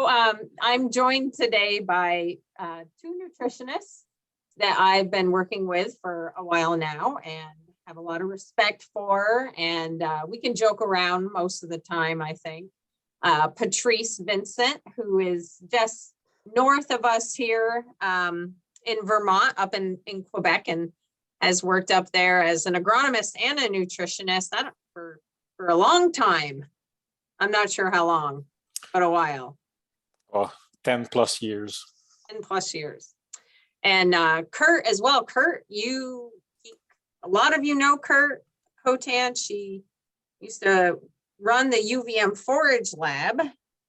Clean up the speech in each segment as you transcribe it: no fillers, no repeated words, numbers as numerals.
I'm joined today by two nutritionists that I've been working with for a while now and have a lot of respect for, and we can joke around most of the time, I think. Patrice Vincent, who is just north of us here in Vermont, up in Quebec, and has worked up there as an agronomist and a nutritionist for a long time. I'm not sure how long, but a while. Oh, 10 plus years. 10 plus years. And Kurt as well. Kurt, a lot of you know Kurt Cotanch. She used to run the UVM Forage Lab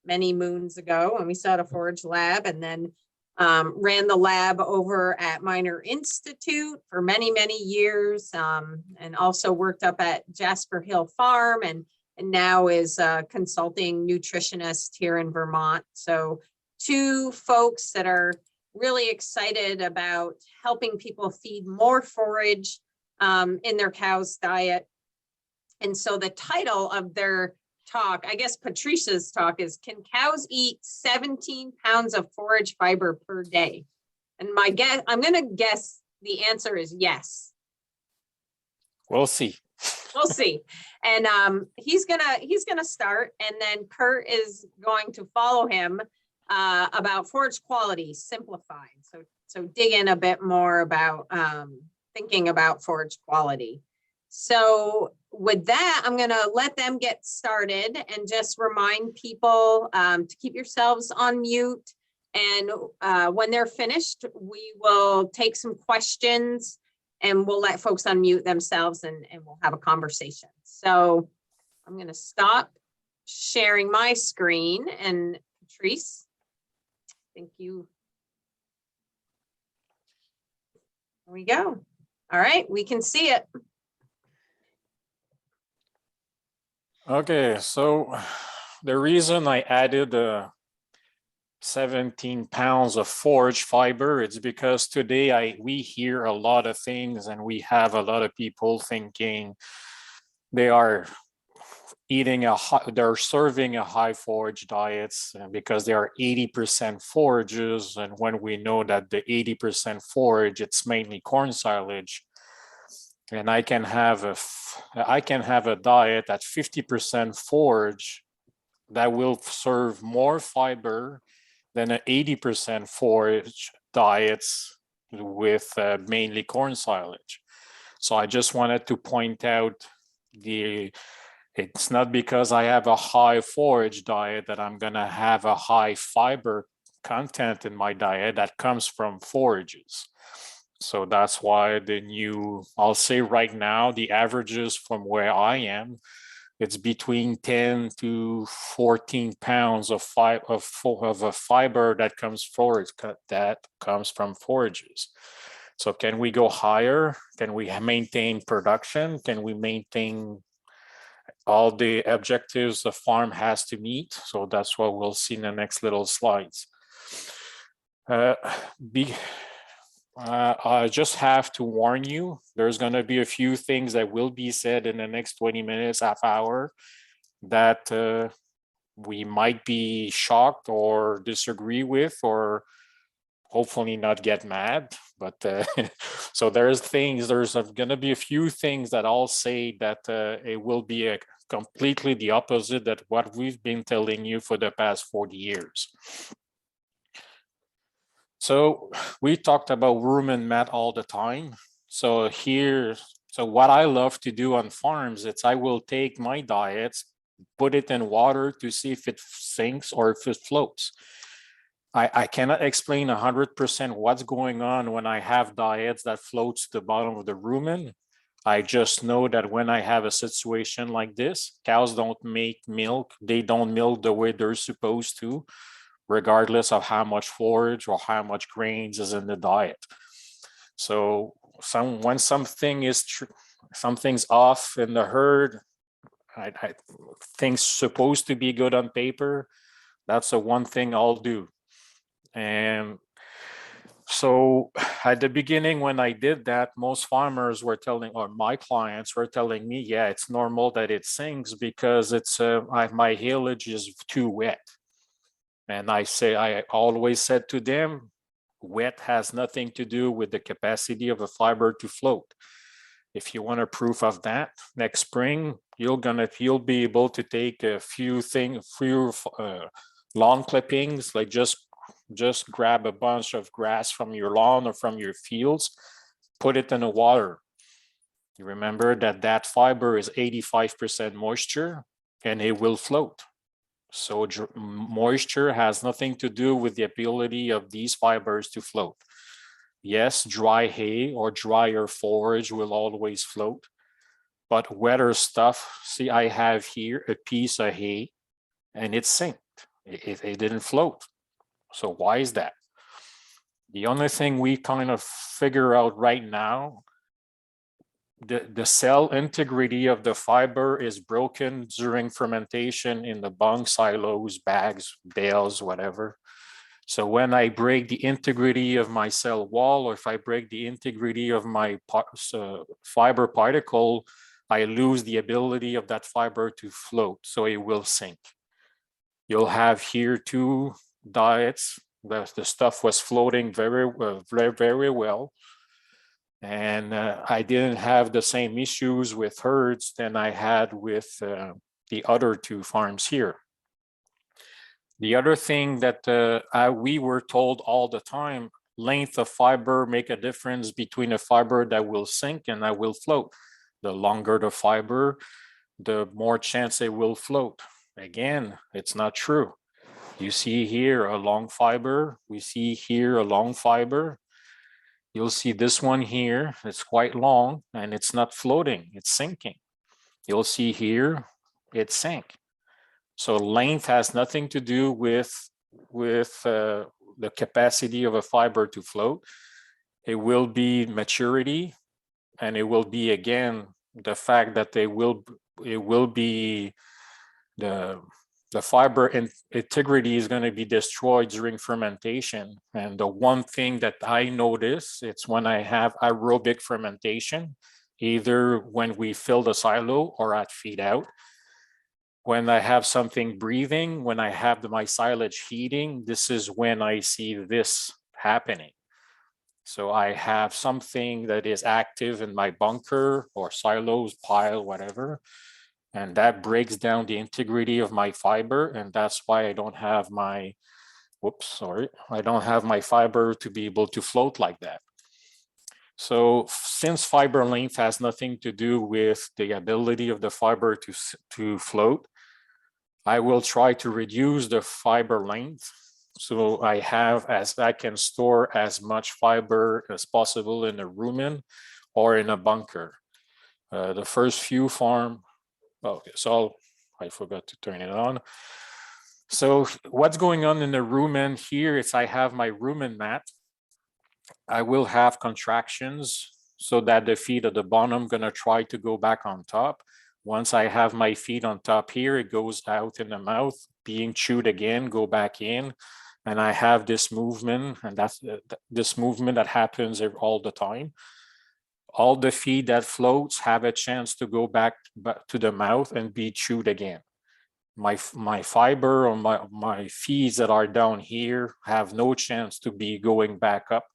many moons ago, and we saw the Forage Lab, and then ran the lab over at Minor Institute for many, many years, and also worked up at Jasper Hill Farm, and now is a consulting nutritionist here in Vermont. So two folks that are really excited about helping people feed more forage in their cow's diet. And so the title of their talk, I guess Patrice's talk, is Can Cows Eat 17 Pounds of Forage Fiber Per Day? And I'm going to guess the answer is yes. We'll see. We'll see. And he's gonna start, and then Kurt is going to follow him about forage quality simplified. So dig in a bit more about thinking about forage quality. So with that, I'm gonna let them get started and just remind people to keep yourselves on mute. And when they're finished, we will take some questions and we'll let folks unmute themselves and we'll have a conversation. So I'm going to stop sharing my screen, and Patrice, thank you. There we go. All right, we can see it. Okay, so the reason I added 17 pounds of forage fiber, it's because today we hear a lot of things, and we have a lot of people thinking they are they're serving a high forage diets because they are 80% forages. And when we know that the 80% forage, it's mainly corn silage, and I can have a diet at 50% forage that will serve more fiber than an 80% forage diets with mainly corn silage. So I just wanted to point out it's not because I have a high forage diet that I'm gonna have a high fiber content in my diet that comes from forages. So that's why I'll say right now, the averages from where I am, it's between 10 to 14 pounds of a fiber that comes from forages. So can we go higher? Can we maintain production? Can we maintain all the objectives the farm has to meet? So that's what we'll see in the next little slides. I just have to warn you, there's going to be a few things that will be said in the next 20 minutes, half hour, that we might be shocked or disagree with, or hopefully not get mad. But so there's going to be a few things that I'll say that it will be completely the opposite of what we've been telling you for the past 40 years. So we talked about rumen mat all the time. So what I love to do on farms, I will take my diets, put it in water to see if it sinks or if it floats. I cannot explain 100% what's going on when I have diets that floats to the bottom of the rumen. I just know that when I have a situation like this, cows don't make milk. They don't milk the way they're supposed to, regardless of how much forage or how much grains is in the diet. So when something's off in the herd, things supposed to be good on paper, that's the one thing I'll do. And so at the beginning, when I did that, most farmers were or my clients were telling me, yeah, it's normal that it sinks because my haylage is too wet. And I always said to them, wet has nothing to do with the capacity of a fiber to float. If you want a proof of that, next spring, you'll be able to take a few lawn clippings, like just grab a bunch of grass from your lawn or from your fields, put it in the water. You remember that fiber is 85% moisture and it will float. So moisture has nothing to do with the ability of these fibers to float. Yes, dry hay or drier forage will always float, but wetter stuff, see, I have here a piece of hay and it sank. It didn't float. So why is that? The only thing we kind of figure out right now, the cell integrity of the fiber is broken during fermentation in the bung, silos, bags, bales, whatever. So when I break the integrity of my cell wall, or if I break the integrity of my fiber particle, I lose the ability of that fiber to float, so it will sink. You'll have here two diets. The stuff was floating very well. And I didn't have the same issues with herds than I had with the other two farms here. The other thing that we were told all the time, length of fiber make a difference between a fiber that will sink and that will float. The longer the fiber, the more chance it will float. Again, it's not true. You see here a long fiber, we see here a long fiber. You'll see this one here, it's quite long and it's not floating, it's sinking. You'll see here, it sank. So length has nothing to do with the capacity of a fiber to float. It will be maturity, and it will be, again, the fact that it will be the fiber integrity is going to be destroyed during fermentation. And the one thing that I notice, it's when I have aerobic fermentation, either when we fill the silo or at feed out. When I have something breathing, when I have my silage heating, this is when I see this happening. So I have something that is active in my bunker or silos, pile, whatever, and that breaks down the integrity of my fiber, and that's why I don't have my, I don't have my fiber to be able to float like that. So since fiber length has nothing to do with the ability of the fiber to float, I will try to reduce the fiber length so I can store as much fiber as possible in a rumen or in a bunker. The first few farm, okay, so I forgot to turn it on. So what's going on in the rumen here is I have my rumen mat. I will have contractions so that the feed at the bottom gonna try to go back on top. Once I have my feed on top here, it goes out in the mouth, being chewed again, go back in, and I have this movement, and that's this movement that happens all the time. All the feed that floats have a chance to go back to the mouth and be chewed again. My fiber or my feeds that are down here have no chance to be going back up.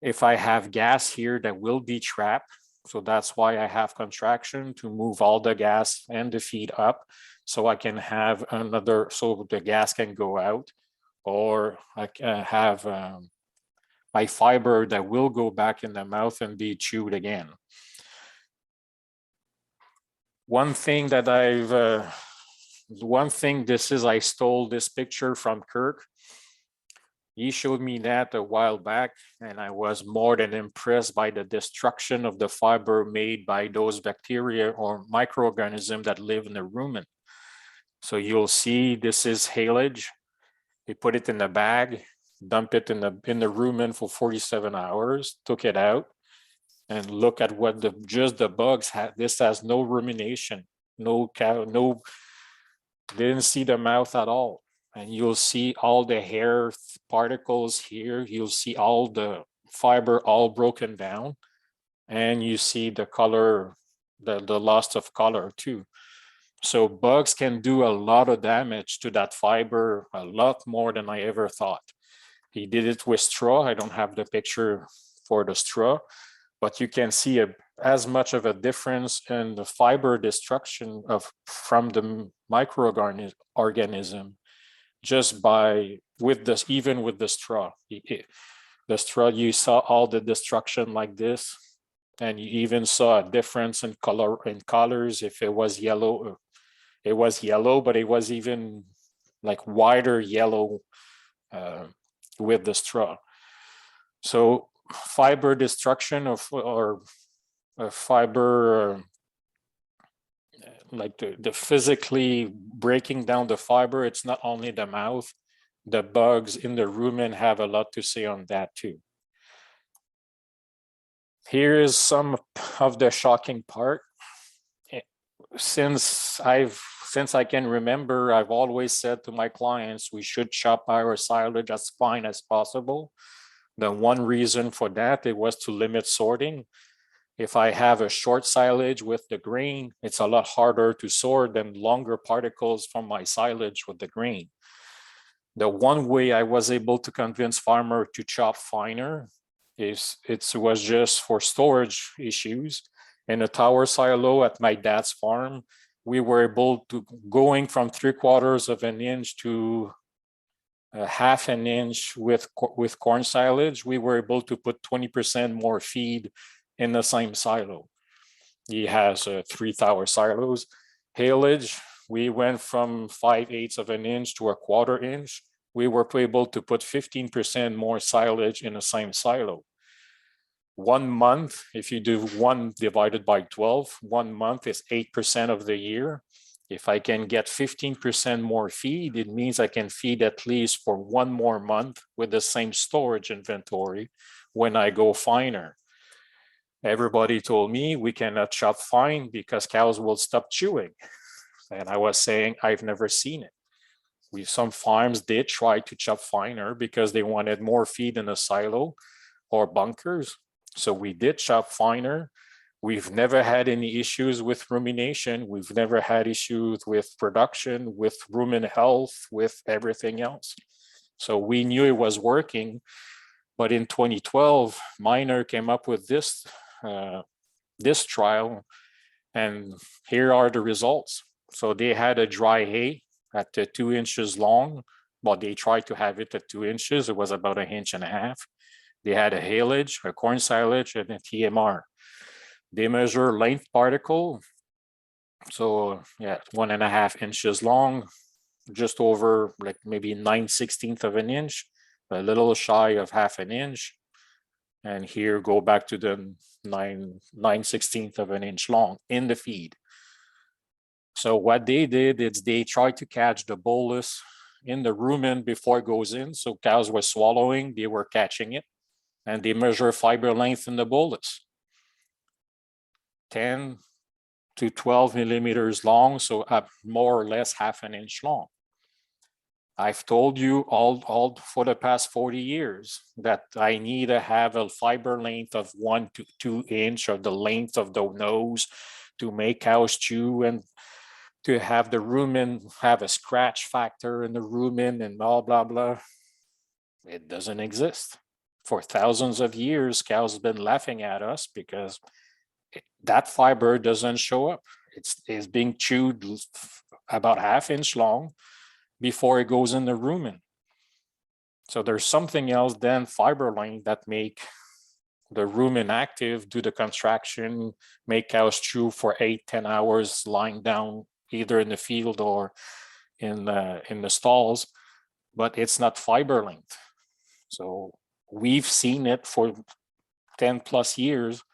If I have gas here that will be trapped, so that's why I have contraction to move all the gas and the feed up, so I can have another, so the gas can go out, or I can have my fiber that will go back in the mouth and be chewed again. One thing that I stole this picture from Kirk. He showed me that a while back, and I was more than impressed by the destruction of the fiber made by those bacteria or microorganisms that live in the rumen. So you'll see this is haylage. They put it in the bag, dump it in the rumen for 47 hours, took it out, and look at what just the bugs had. This has no rumination, no cow, no, didn't see the mouth at all. And you'll see all the hair particles here. You'll see all the fiber all broken down. And you see the color, the loss of color too. So bugs can do a lot of damage to that fiber, a lot more than I ever thought. He did it with straw. I don't have the picture for the straw, but you can see as much of a difference in the fiber destruction from the microorganism just by with this, even with the straw. The straw, you saw all the destruction like this, and you even saw a difference in colors. If it was yellow, it was yellow, but it was even like wider yellow with the straw. So fiber destruction or fiber, like the physically breaking down the fiber, it's not only the mouth, the bugs in the rumen have a lot to say on that too. Here is some of the shocking part. Since I can remember, I've always said to my clients, we should chop our silage as fine as possible. The one reason for that, it was to limit sorting. If I have a short silage with the grain, it's a lot harder to sort than longer particles from my silage with the grain. The one way I was able to convince farmer to chop finer is it was just for storage issues. In a tower silo at my dad's farm, we were able to going from 3/4 of an inch to a 1/2 an inch with corn silage. We were able to put 20% more feed in the same silo. He has 3 tower silos. Haylage, we went from 5/8 of an inch to a 1/4 inch. We were able to put 15% more silage in the same silo. 1 month, if you do 1 divided by 12, 1 month is 8% of the year. If I can get 15% more feed, it means I can feed at least for 1 more month with the same storage inventory when I go finer. Everybody told me we cannot chop fine because cows will stop chewing. And I was saying, I've never seen it. Some farms did try to chop finer because they wanted more feed in a silo or bunkers. So we did chop finer. We've never had any issues with rumination. We've never had issues with production, with rumen health, with everything else. So we knew it was working. But in 2012, Miner came up with this trial, and here are the results. So they had a dry hay at 2 inches long. Well, they tried to have it at 2 inches. It was about 1.5 inches. They had a haylage, a corn silage, and a TMR. They measure length particle. So yeah, 1.5 inches long, just over like maybe 9/16 of an inch, a little shy of 1/2 an inch. And here go back to the 9/16 of an inch long in the feed. So what they did is they tried to catch the bolus in the rumen before it goes in. So cows were swallowing, they were catching it, and they measure fiber length in the bolus. 10 to 12 millimeters long, so more or less 1/2 an inch long. I've told you all for the past 40 years that I need to have a fiber length of 1 to 2 inch of the length of the nose to make cows chew and to have the rumen have a scratch factor in the rumen and blah, blah, blah. It doesn't exist. For thousands of years, cows have been laughing at us because that fiber doesn't show up. It's being chewed about 1/2 inch long before it goes in the rumen. So there's something else than fiber length that make the rumen active, do the contraction, make cows chew for 8-10 hours lying down either in the field or in the stalls, but it's not fiber length. So we've seen it for 10 plus years,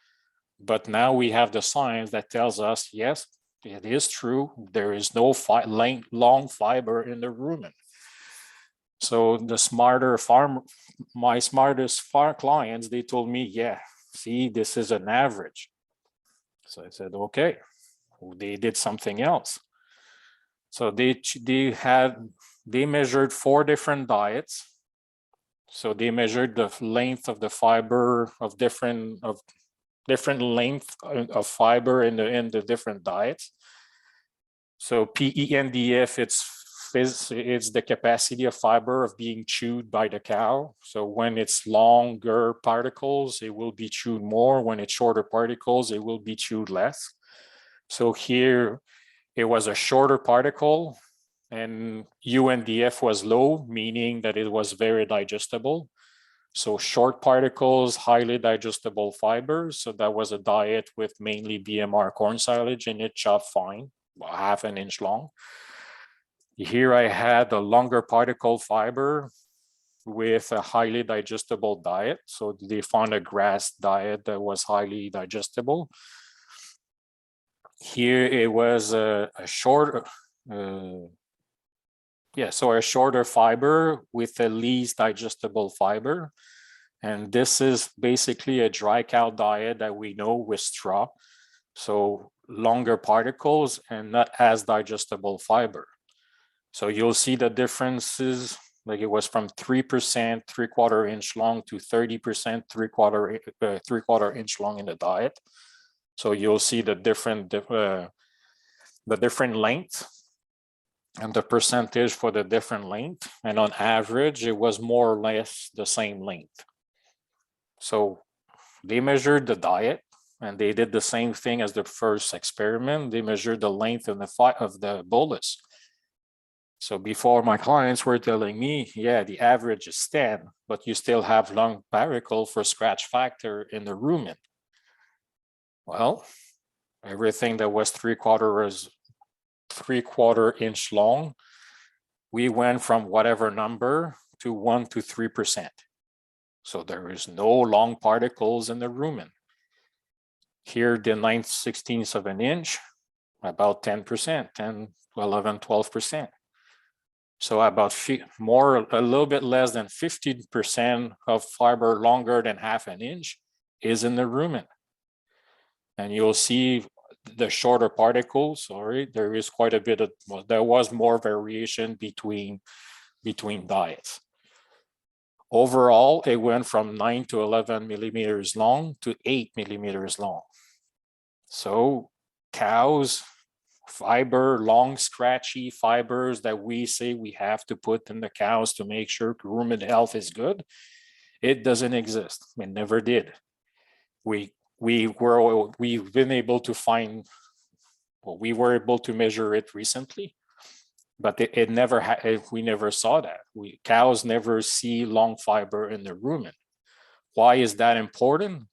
but now we have the science that tells us, yes, it is true. There is no long fiber in the rumen. So the my smartest farm clients, they told me, yeah, see, this is an average. So I said, okay, they did something else. So they measured 4 different diets. So they measured the length of the fiber of different length of fiber in the different diets. So PENDF, it's the capacity of fiber of being chewed by the cow. So when it's longer particles, it will be chewed more. When it's shorter particles, it will be chewed less. So here it was a shorter particle, and UNDF was low, meaning that it was very digestible. So short particles, highly digestible fibers. So that was a diet with mainly BMR corn silage in it, chopped fine, about half an inch long. Here I had a longer particle fiber with a highly digestible diet. So they found a grass diet that was highly digestible. Here it was a shorter, so a shorter fiber with the least digestible fiber. And this is basically a dry cow diet that we know with straw. So longer particles and not as digestible fiber. So you'll see the differences, like it was from 3% 3/4 inch long to 30% 3/4 inch long in the diet. So you'll see the different length and the percentage for the different length. And on average, it was more or less the same length. So they measured the diet, and they did the same thing as the first experiment. They measured the length of the bolus. So before, my clients were telling me, yeah, the average is 10, but you still have long particle for scratch factor in the rumen. Well, everything that was 3/4 inch long, we went from whatever number to 1 to 3%. So there is no long particles in the rumen. Here, the 9/16 of an inch, about 10%, 10, 11, 12%. So about a little bit less than 50% of fiber longer than half an inch is in the rumen. And you'll see the shorter particles, there is quite a bit of, there was more variation between diets. Overall, it went from 9 to 11 millimeters long to 8 millimeters long. So cows, fiber, long scratchy fibers that we say we have to put in the cows to make sure rumen health is good, it doesn't exist. It never did. We've been able to find, well, we were able to measure it recently, but it never we never saw that. Cows never see long fiber in the rumen. Why is that important?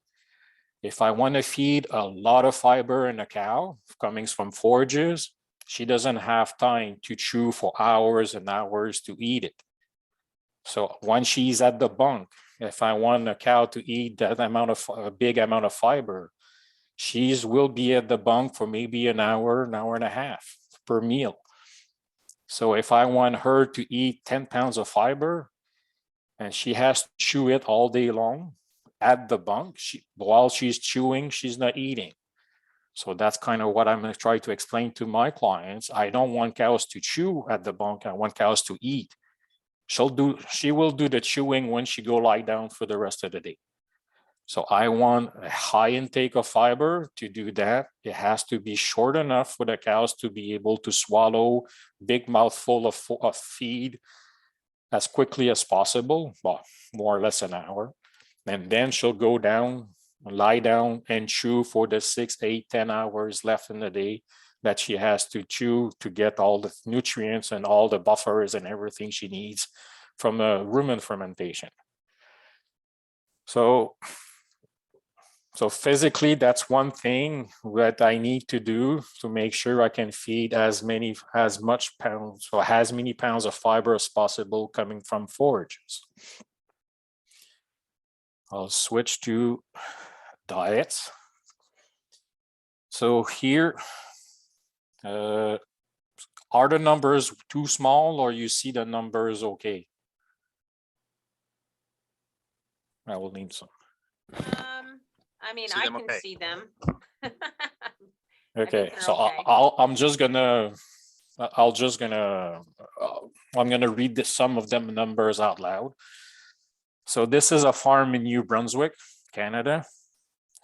If I want to feed a lot of fiber in a cow coming from forages, she doesn't have time to chew for hours and hours to eat it. So when she's at the bunk, if I want a cow to eat that a big amount of fiber, she will be at the bunk for maybe an hour and a half per meal. So if I want her to eat 10 pounds of fiber and she has to chew it all day long at the bunk, while she's chewing, she's not eating. So that's kind of what I'm going to try to explain to my clients. I don't want cows to chew at the bunk. I want cows to eat. She will do the chewing when she go lie down for the rest of the day. So I want a high intake of fiber. To do that, it has to be short enough for the cows to be able to swallow big mouthful of feed as quickly as possible, well, more or less an hour. And then she'll go down, lie down and chew for the 6, 8, 10 hours left in the day that she has to chew to get all the nutrients and all the buffers and everything she needs from the rumen fermentation. So physically, that's one thing that I need to do to make sure I can feed as many pounds of fiber as possible coming from forages. I'll switch to diets. So here, are the numbers too small, or you see the numbers okay? I will need some. I mean, See I them can okay. see them. Okay, they're so okay. I'm gonna read some of them numbers out loud. So this is a farm in New Brunswick, Canada.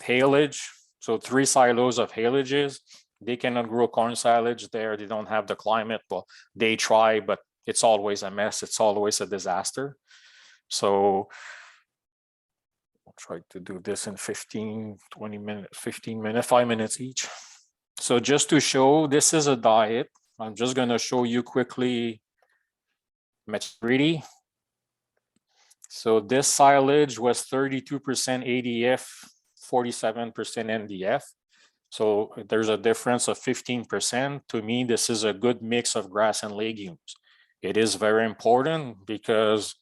Haylage, so 3 silos of haylages, They cannot grow corn silage there. They don't have the climate. Well, they try, but it's always a mess. It's always a disaster. So I'll try to do this in 15, 20 minutes, 15 minutes, 5 minutes each. So just to show, this is a diet. I'm just going to show you quickly maturity. So this silage was 32% ADF, 47% NDF. So there's a difference of 15%. To me, this is a good mix of grass and legumes. It is very important because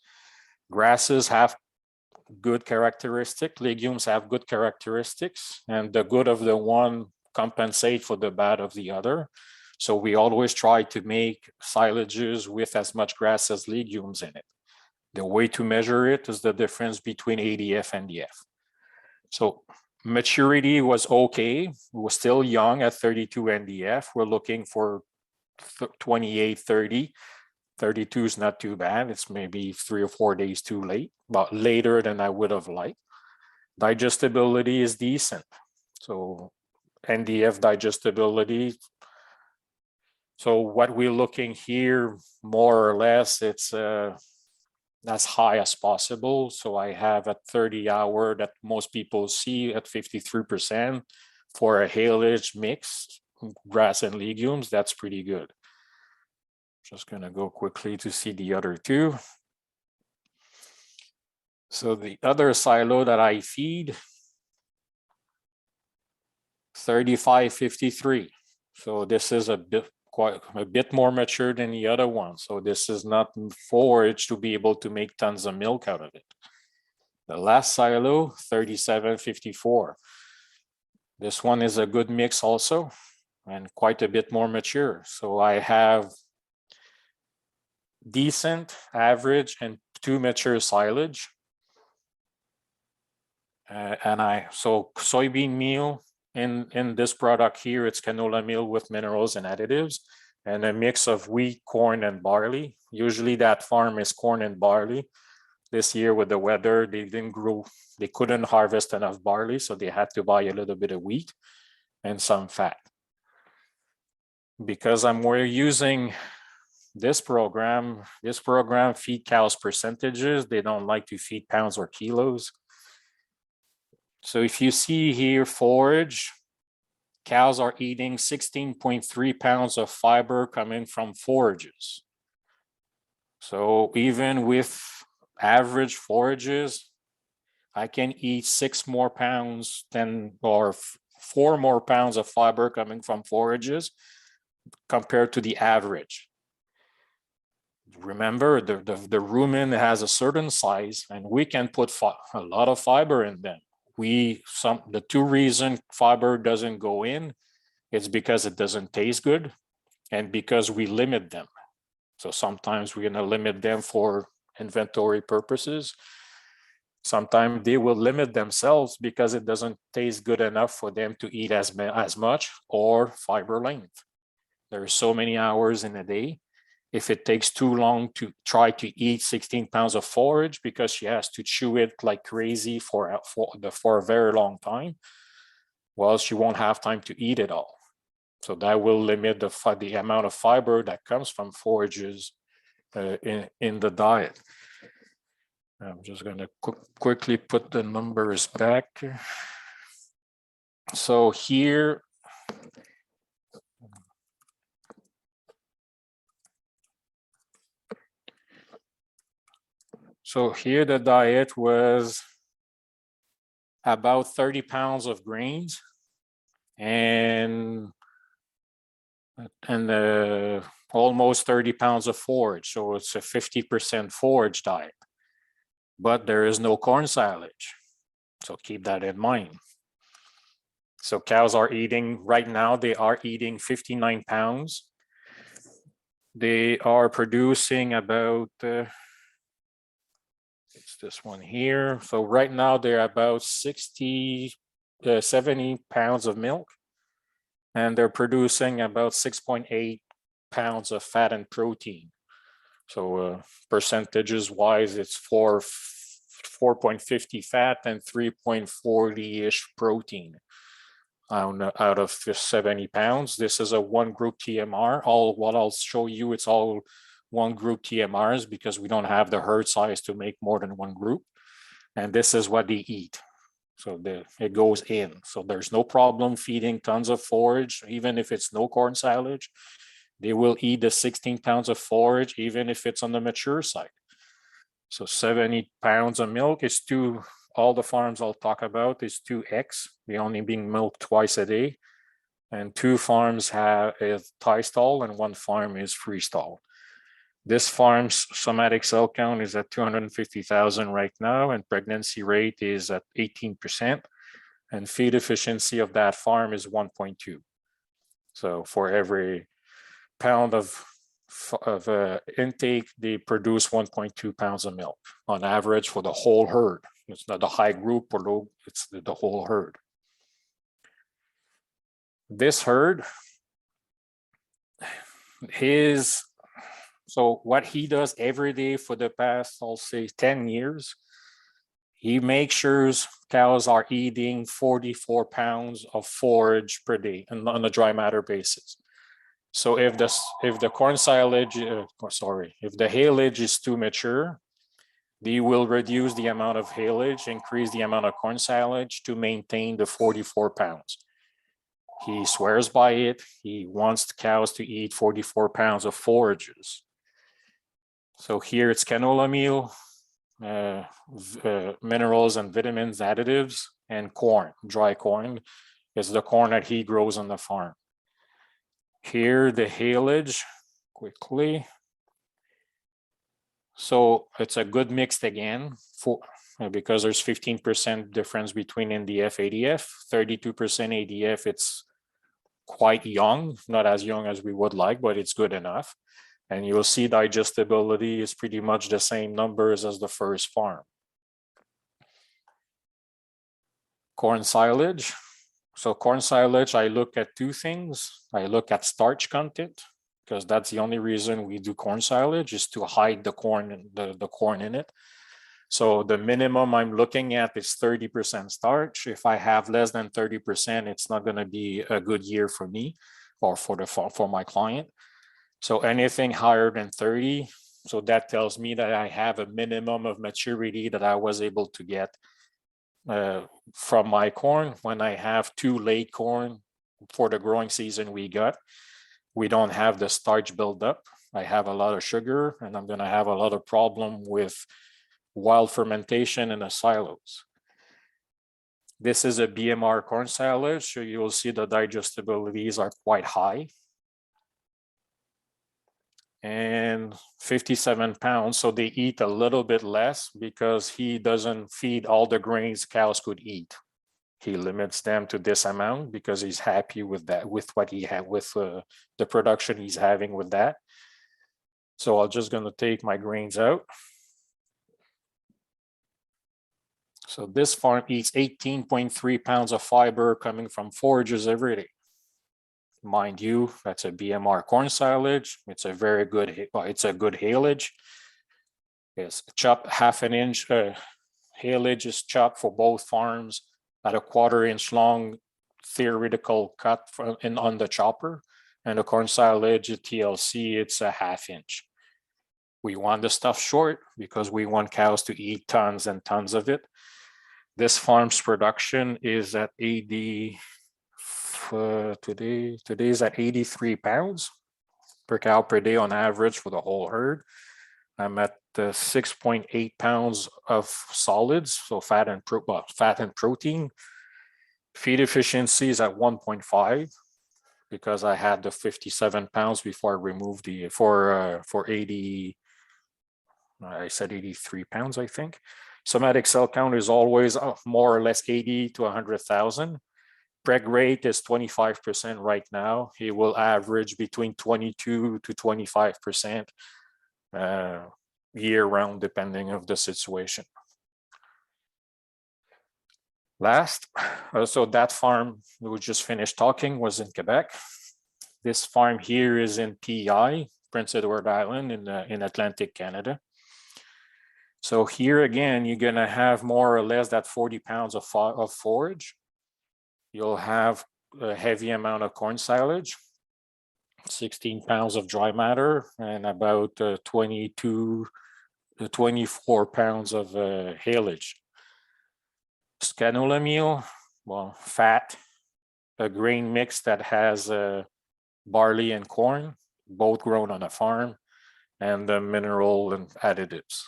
grasses have good characteristics, legumes have good characteristics, and the good of the one compensate for the bad of the other. So we always try to make silages with as much grass as legumes in it. The way to measure it is the difference between ADF and DF. So maturity was okay. We're still young at 32 NDF. We're looking for 28, 30. 32 is not too bad. It's maybe 3 or 4 days too late, but later than I would have liked. Digestibility is decent. So NDF digestibility. So what we're looking here, more or less, it's as high as possible. So I have at 30 hour that most people see at 53% for a haylage mix, grass and legumes. That's pretty good. Just gonna go quickly to see the other two. So the other silo that I feed, 3553. So this is a bit more mature than the other one. So this is not forage to be able to make tons of milk out of it. The last silo, 3754. This one is a good mix also, and quite a bit more mature. So I have decent, average, and 2 mature silage. So soybean meal in this product here, it's canola meal with minerals and additives, and a mix of wheat, corn, and barley. Usually that farm is corn and barley. This year with the weather, they couldn't harvest enough barley, so they had to buy a little bit of wheat and some fat. Because we're using this program feed cows percentages. They don't like to feed pounds or kilos. So if you see here, forage, cows are eating 16.3 pounds of fiber coming from forages. So even with average forages, I can eat 6 more pounds or 4 more pounds of fiber coming from forages compared to the average. Remember, the rumen has a certain size, and we can put a lot of fiber in them. The 2 reasons fiber doesn't go in, it's because it doesn't taste good, and because we limit them. So sometimes we're going to limit them for inventory purposes. Sometimes they will limit themselves because it doesn't taste good enough for them to eat as much, or fiber length. There are so many hours in a day. If it takes too long to try to eat 16 pounds of forage because she has to chew it like crazy for a very long time, well, she won't have time to eat it all. So that will limit the amount of fiber that comes from forages in the diet. I'm just going to quickly put the numbers back. So here, the diet was about 30 pounds of grains and almost 30 pounds of forage. So it's a 50% forage diet, but there is no corn silage. So keep that in mind. So cows are eating, right now, they are eating 59 pounds. They are producing about, it's this one here. So right now they're about 70 pounds of milk, and they're producing about 6.8 pounds of fat and protein. So percentages wise, it's 4.50 fat and 3.40-ish protein. out of 70 pounds. This is a one group TMR. What I'll show you, it's all one group TMRs because we don't have the herd size to make more than one group. And this is what they eat. So it goes in. So there's no problem feeding tons of forage, even if it's no corn silage. They will eat the 16 pounds of forage, even if it's on the mature side. So 70 pounds of milk is all the farms I'll talk about is 2X. They only being milked twice a day. And 2 farms is tie stall and 1 farm is freestall. This farm's somatic cell count is at 250,000 right now, and pregnancy rate is at 18%. And feed efficiency of that farm is 1.2. So for every pound of intake, they produce 1.2 pounds of milk on average for the whole herd. It's not the high group or low, it's the whole herd. This herd, so what he does every day for the past, I'll say 10 years, he makes sure cows are eating 44 pounds of forage per day and on a dry matter basis. So if the corn silage, if the haylage is too mature, they will reduce the amount of haylage, increase the amount of corn silage to maintain the 44 pounds. He swears by it. He wants the cows to eat 44 pounds of forages. So here it's canola meal, minerals and vitamins, additives, and corn, dry corn is the corn that he grows on the farm. Here, the haylage, quickly. So it's a good mix again, because there's 15% difference between NDF, ADF, 32% ADF, it's quite young, not as young as we would like, but it's good enough. And you'll see digestibility is pretty much the same numbers as the first farm. Corn silage. So corn silage, I look at 2 things. I look at starch content, because that's the only reason we do corn silage is to hide the corn, the corn in it. So the minimum I'm looking at is 30% starch. If I have less than 30%, it's not going to be a good year for me or for my client. So anything higher than 30, so that tells me that I have a minimum of maturity that I was able to get from my corn. When I have too late corn for the growing season we don't have the starch buildup. I have a lot of sugar, and I'm going to have a lot of problem with wild fermentation in the silos. This is a BMR corn silage, so you'll see the digestibilities are quite high. And 57 pounds, so they eat a little bit less because he doesn't feed all the grains cows could eat. He limits them to this amount because he's happy with that, with what he had, with the production he's having with that. So I'm just gonna take my grains out. So this farm eats 18.3 pounds of fiber coming from forages every day. Mind you, that's a BMR corn silage. It's a very good, it's a good haylage. It's chopped 1/2 inch. Haylage is chopped for both farms at a 1/4 inch long theoretical cut on the chopper. And the corn silage at TLC, it's a 1/2 inch. We want the stuff short because we want cows to eat tons and tons of it. This farm's production is at 80. Today's at 83 pounds per cow per day on average for the whole herd. I'm at 6.8 pounds of solids, so fat and protein. Feed efficiency is at 1.5 because I had the 57 pounds before I removed the for 80. I said 83 pounds, I think. Somatic cell count is always more or less 80 to 100,000. Preg rate is 25% right now. He will average between 22 to 25% year round, depending of the situation. Last, so that farm we just finished talking was in Quebec. This farm here is in PEI, Prince Edward Island in Atlantic Canada. So here again, you're gonna have more or less that 40 pounds of forage. You'll have a heavy amount of corn silage, 16 pounds of dry matter, and about 22 to 24 pounds of haylage. Canola meal, well, fat, a grain mix that has barley and corn, both grown on a farm, and the mineral and additives.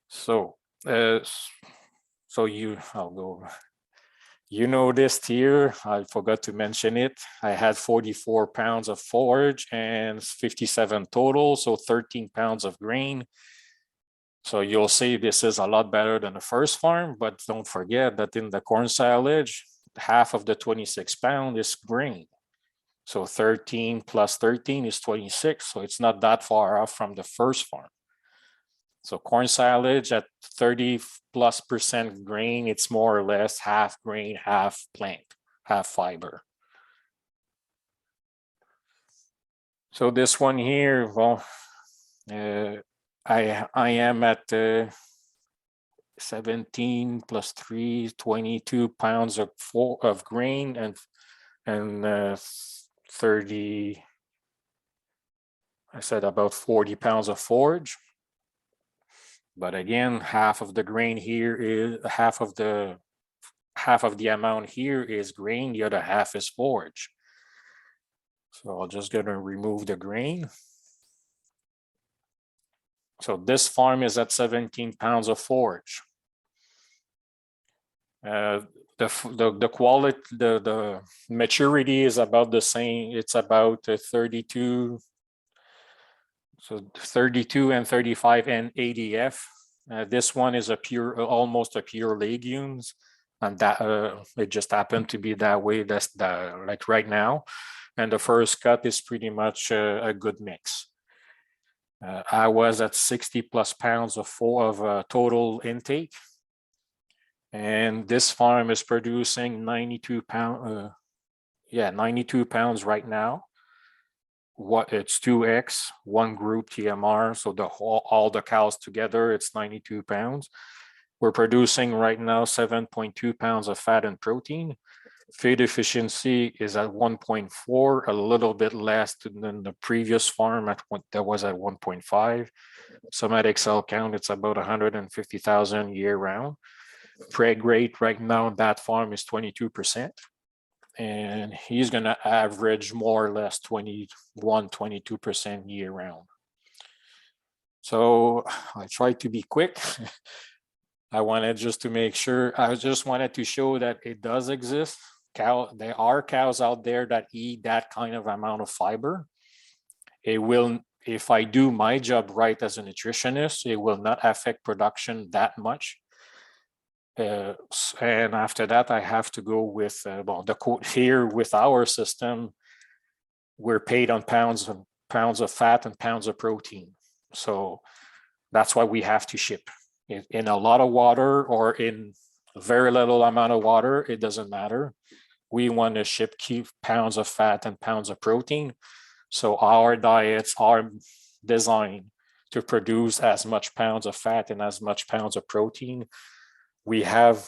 So, I'll go. You noticed here, I forgot to mention it. I had 44 pounds of forage and 57 total, so 13 pounds of grain. So you'll see this is a lot better than the first farm, but don't forget that in the corn silage, half of the 26 pound is grain. So 13 plus 13 is 26. So it's not that far off from the first farm. So corn silage at 30+% grain, it's more or less half grain, half plant, half fiber. So this one here, well, I am at 17 plus 3, 22 pounds of grain and 30, I said about 40 pounds of forage. But again, half of the grain here is half of the amount here is grain, the other half is forage. So I'm just gonna remove the grain. So this farm is at 17 pounds of forage. The quality, the maturity is about the same. It's about 32. So 32 and 35 and ADF. This one is a pure, almost a pure legumes, and that it just happened to be that way. That's like right now, and the first cut is pretty much a good mix. I was at 60+ pounds of total intake, and this farm is producing 92 pounds. 92 pounds right now. What it's 2x, one group TMR, so all the cows together, it's 92 pounds. We're producing right now 7.2 pounds of fat and protein. Feed efficiency is at 1.4, a little bit less than the previous farm that was at 1.5. Somatic cell count, it's about 150,000 year round. Preg rate right now, that farm is 22%. And he's going to average more or less 22% year round. So I tried to be quick. I wanted just to make sure, I just wanted to show that it does exist. There are cows out there that eat that kind of amount of fiber. It will, if I do my job right as a nutritionist, it will not affect production that much. And after that, I have to go with the quote here with our system. We're paid on pounds of fat and pounds of protein. So that's why we have to ship in a lot of water or in a very little amount of water. It doesn't matter. We want to ship pounds of fat and pounds of protein. So our diets are designed to produce as much pounds of fat and as much pounds of protein. We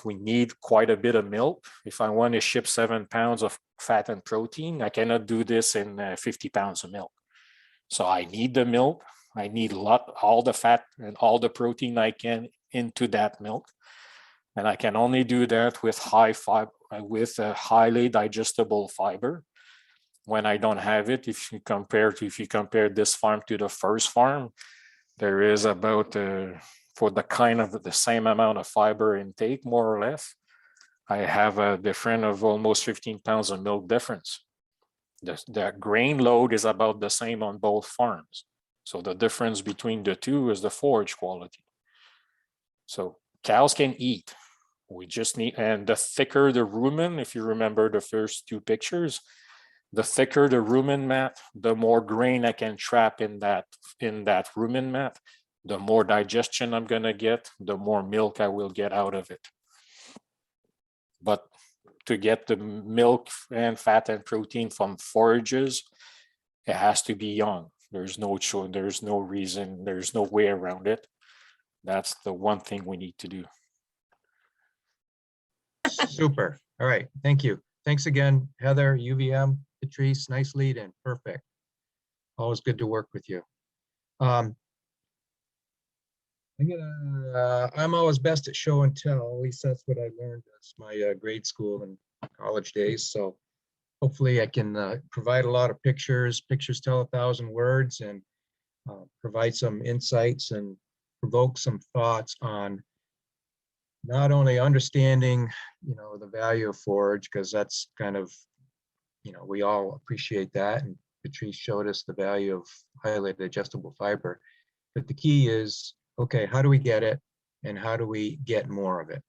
need quite a bit of milk. If I want to ship 7 pounds of fat and protein, I cannot do this in 50 pounds of milk. So I need the milk. I need all the fat and all the protein I can into that milk. And I can only do that with high fiber, with a highly digestible fiber. When I don't have it, if you compare this farm to the first farm, there is about for the kind of the same amount of fiber intake, more or less, I have a difference of almost 15 pounds of milk difference. The grain load is about the same on both farms. So the difference between the two is the forage quality. So cows can eat. We just need, and the thicker the rumen, if you remember the first two pictures, the thicker the rumen mat, the more grain I can trap in that rumen mat, the more digestion I'm gonna get, the more milk I will get out of it. But to get the milk and fat and protein from forages, it has to be young. There's no choice, there's no reason, there's no way around it. That's the one thing we need to do. Super. All right. Thank you. thanks again, Heather, UVM, Patrice, nice lead in, perfect. Always good to work with you. I'm always best at show and tell. At least that's what I learned as my grade school and college days. So hopefully I can provide a lot of pictures. Pictures tell 1,000 words, and provide some insights and provoke some thoughts on not only understanding, the value of forage, because that's kind of, we all appreciate that. And Patrice showed us the value of highly digestible fiber. But the key is, okay, how do we get it? And how do we get more of it?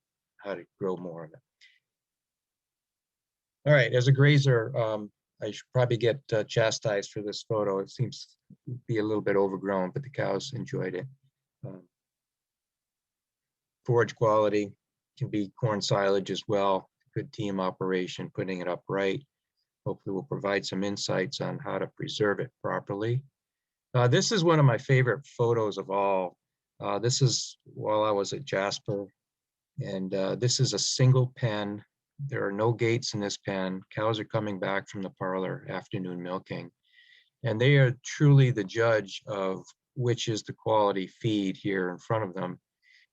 How to grow more of it? All right, as a grazer, I should probably get chastised for this photo. It seems to be a little bit overgrown, but the cows enjoyed it. Forage quality can be corn silage as well. Good team operation, putting it up right. Hopefully we'll provide some insights on how to preserve it properly. This is one of my favorite photos of all. This is while I was at Jasper, and this is a single pen. There are no gates in this pen. Cows are coming back from the parlor afternoon milking, and they are truly the judge of which is the quality feed here in front of them.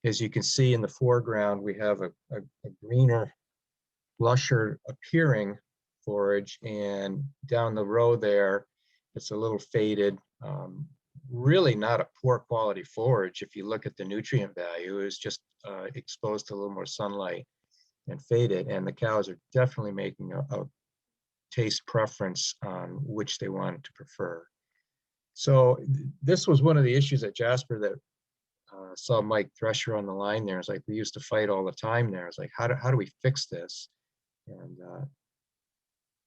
As you can see in the foreground, we have a greener, lusher appearing forage, and down the row there, it's a little faded. Really not a poor quality forage. If you look at the nutrient value, it's just exposed to a little more sunlight and faded. And the cows are definitely making a taste preference on which they wanted to prefer. So this was one of the issues at Jasper that saw Mike Thresher on the line there. It's like, we used to fight all the time there. It's like, how do we fix this? And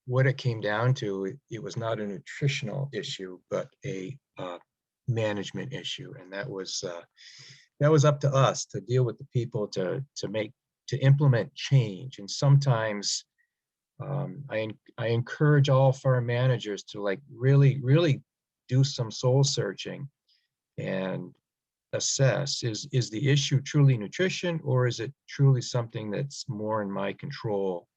what it came down to, it was not a nutritional issue, but a management issue. And that was up to us to deal with the people to implement change. And sometimes I encourage all farm managers to really do some soul searching and assess, is the issue truly nutrition, or is it truly something that's more in my control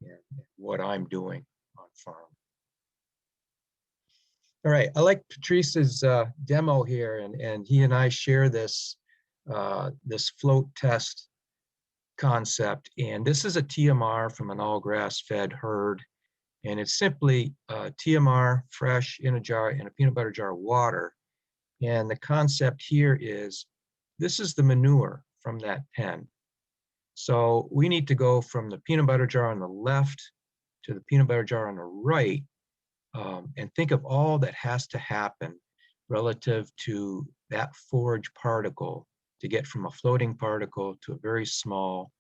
and what I'm doing on farm? All right, I like Patrice's demo here, and he and I share this this float test concept. And this is a TMR from an all grass fed herd, and it's simply TMR fresh in a jar, in a peanut butter jar of water. And the concept here is, this is the manure from that pen. So we need to go from the peanut butter jar on the left to the peanut butter jar on the right, and think of all that has to happen relative to that forage particle to get from a floating particle to a very small,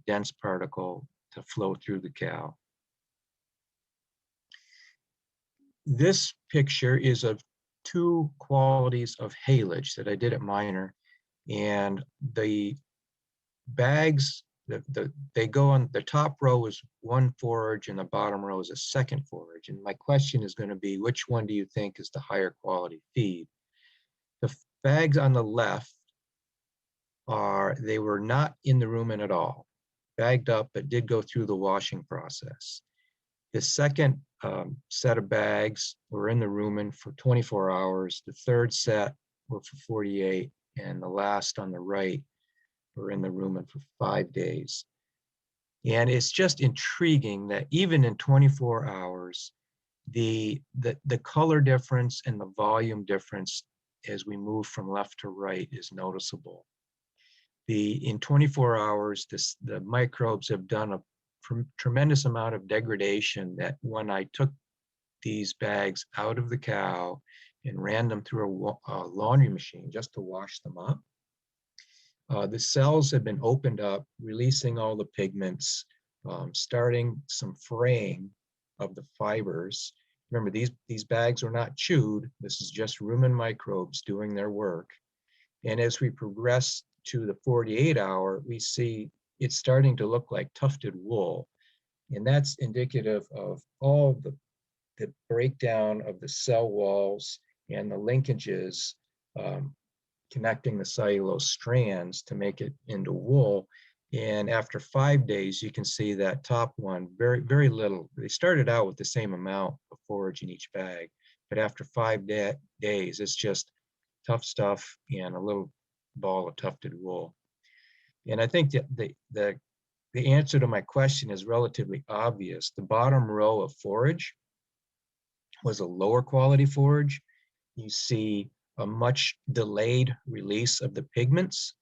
dense particle to flow through the cow. This picture is of two qualities of haylage that I did at Minor, and the bags, they go on the top row is one forage and the bottom row is a second forage. And my question is going to be, which one do you think is the higher quality feed? The bags on the left they were not in the rumen at all, bagged up, but did go through the washing process. The second set of bags were in the rumen for 24 hours. The third set were for 48, and the last on the right were in the rumen for 5 days. And it's just intriguing that even in 24 hours, the color difference and the volume difference as we move from left to right is noticeable. In 24 hours, the microbes have done a tremendous amount of degradation, that when I took these bags out of the cow and ran them through a laundry machine just to wash them up, the cells have been opened up, releasing all the pigments, starting some fraying of the fibers. Remember, these bags are not chewed. This is just rumen microbes doing their work. And as we progress to the 48-hour, we see it's starting to look like tufted wool. And that's indicative of all the breakdown of the cell walls and the linkages connecting the cellulose strands to make it into wool. And after 5 days, you can see that top one, very little. They started out with the same amount of forage in each bag, but after 5 days, it's just tough stuff and a little ball of tufted wool. And I think that the answer to my question is relatively obvious. The bottom row of forage was a lower quality forage. You see a much delayed release of the pigments.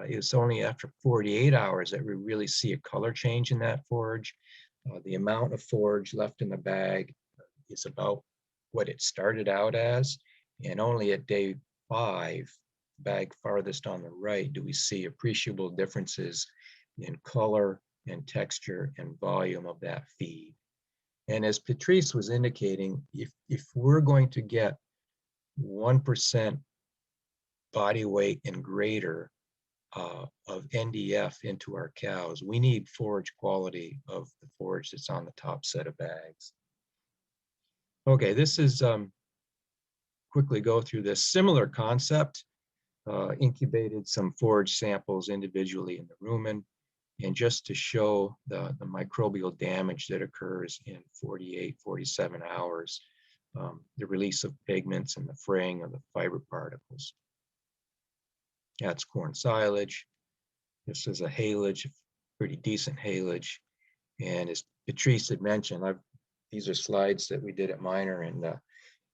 It's only after 48 hours that we really see a color change in that forage. The amount of forage left in the bag is about what it started out as. And only at day 5, bag farthest on the right, do we see appreciable differences in color and texture and volume of that feed. And as Patrice was indicating, if we're going to get 1% body weight and greater of NDF into our cows, we need forage quality of the forage that's on the top set of bags. Okay, this is quickly go through this similar concept. Incubated some forage samples individually in the rumen, and just to show the microbial damage that occurs in 48, 47 hours, the release of pigments and the fraying of the fiber particles. That's corn silage. This is a haylage, pretty decent haylage. And as Patrice had mentioned, these are slides that we did at Minor, and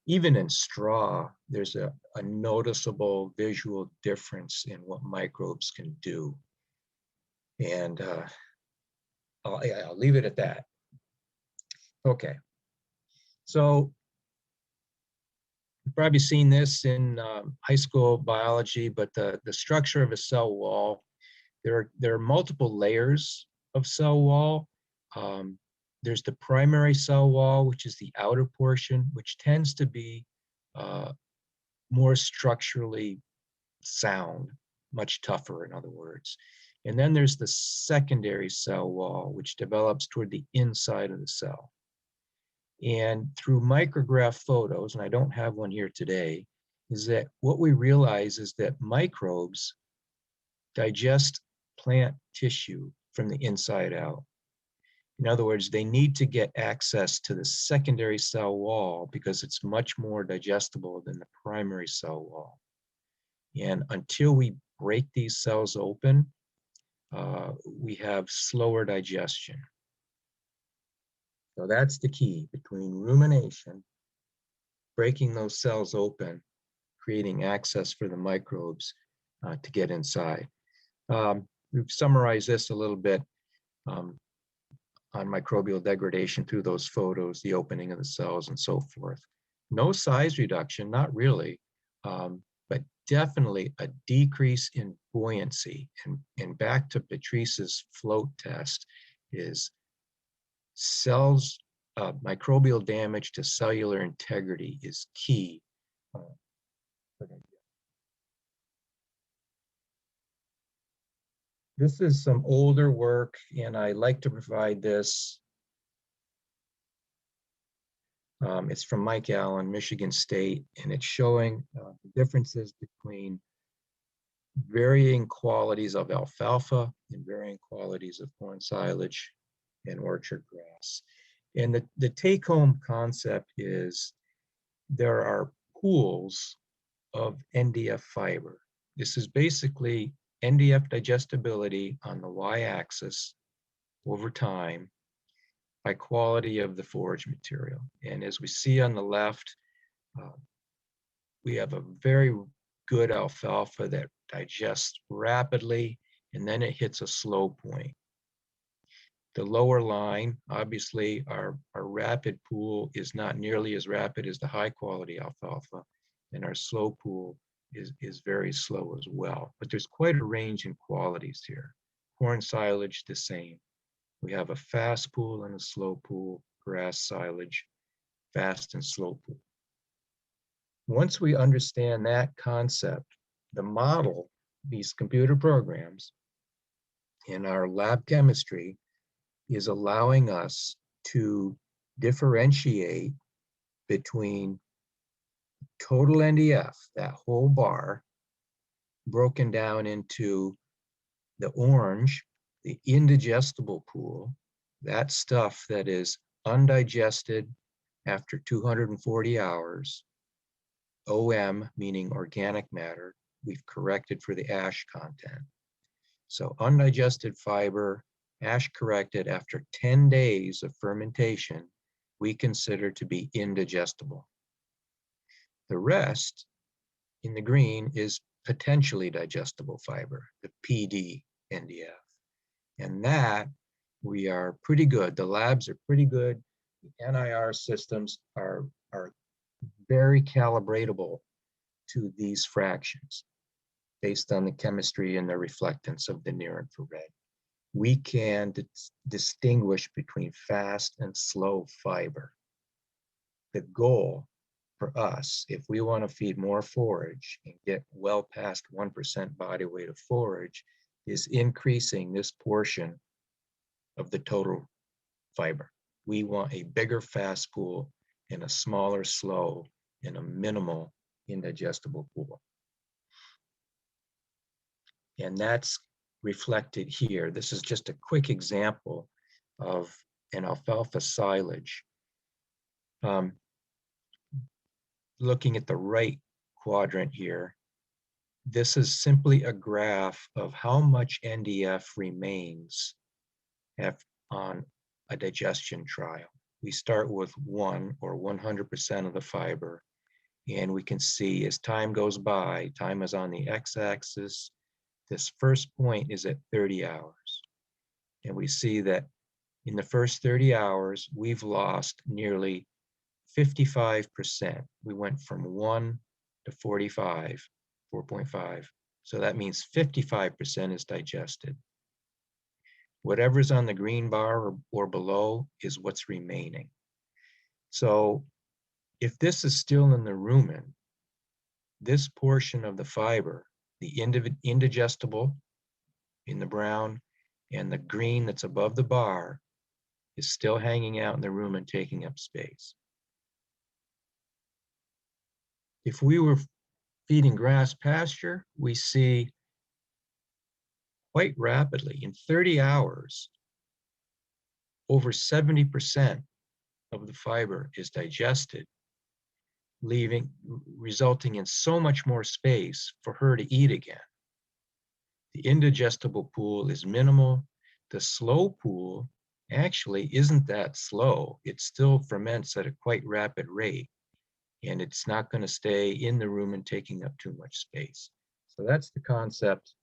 even in straw, there's a noticeable visual difference in what microbes can do. And I'll leave it at that. Okay, so you've probably seen this in high school biology, but the structure of a cell wall, there are multiple layers of cell wall. There's the primary cell wall, which is the outer portion, which tends to be more structurally sound, much tougher, in other words. And then there's the secondary cell wall, which develops toward the inside of the cell. And through micrograph photos, and I don't have one here today, is that what we realize is that microbes digest plant tissue from the inside out. In other words, they need to get access to the secondary cell wall because it's much more digestible than the primary cell wall. And until we break these cells open, we have slower digestion. So that's the key between rumination, breaking those cells open, creating access for the microbes to get inside. We've summarized this a little bit on microbial degradation through those photos, the opening of the cells and so forth. No size reduction, not really, but definitely a decrease in buoyancy. And back to Patrice's float test is cells, microbial damage to cellular integrity is key. This is some older work, and I like to provide this. It's from Mike Allen, Michigan State, and it's showing the differences between varying qualities of alfalfa and varying qualities of corn silage and orchard grass. And the take-home concept is there are pools of NDF fiber. This is basically NDF digestibility on the y-axis over time by quality of the forage material. And as we see on the left, we have a very good alfalfa that digests rapidly, and then it hits a slow point. The lower line, obviously, our rapid pool is not nearly as rapid as the high quality alfalfa, and our slow pool is very slow as well. But there's quite a range in qualities here. Corn silage, the same. We have a fast pool and a slow pool. Grass silage, fast and slow pool. Once we understand that concept, the model, these computer programs in our lab chemistry is allowing us to differentiate between total NDF, that whole bar, broken down into the orange The indigestible pool, that stuff that is undigested after 240 hours, OM meaning organic matter, we've corrected for the ash content. So undigested fiber, ash corrected after 10 days of fermentation, we consider to be indigestible. The rest in the green is potentially digestible fiber, the PD NDF. And that we are pretty good. The labs are pretty good. The NIR systems are very calibratable to these fractions based on the chemistry and the reflectance of the near infrared. We can distinguish between fast and slow fiber. The goal for us, if we want to feed more forage and get well past 1% body weight of forage, is increasing this portion of the total fiber. We want a bigger fast pool and a smaller slow and a minimal indigestible pool. And that's reflected here. This is just a quick example of an alfalfa silage. Looking at the right quadrant here, this is simply a graph of how much NDF remains on a digestion trial. We start with 1 or 100% of the fiber, and we can see as time goes by, time is on the x-axis. This first point is at 30 hours. And we see that in the first 30 hours, we've lost nearly 55%. We went from 1 to 45, 4.5. So that means 55% is digested. Whatever's on the green bar or below is what's remaining. So if this is still in the rumen, this portion of the fiber, the indigestible in the brown and the green that's above the bar, is still hanging out in the rumen, taking up space. If we were feeding grass pasture, we see quite rapidly, in 30 hours, over 70% of the fiber is digested, resulting in so much more space for her to eat again. The indigestible pool is minimal. The slow pool actually isn't that slow. It still ferments at a quite rapid rate, and it's not going to stay in the rumen taking up too much space. So that's the concept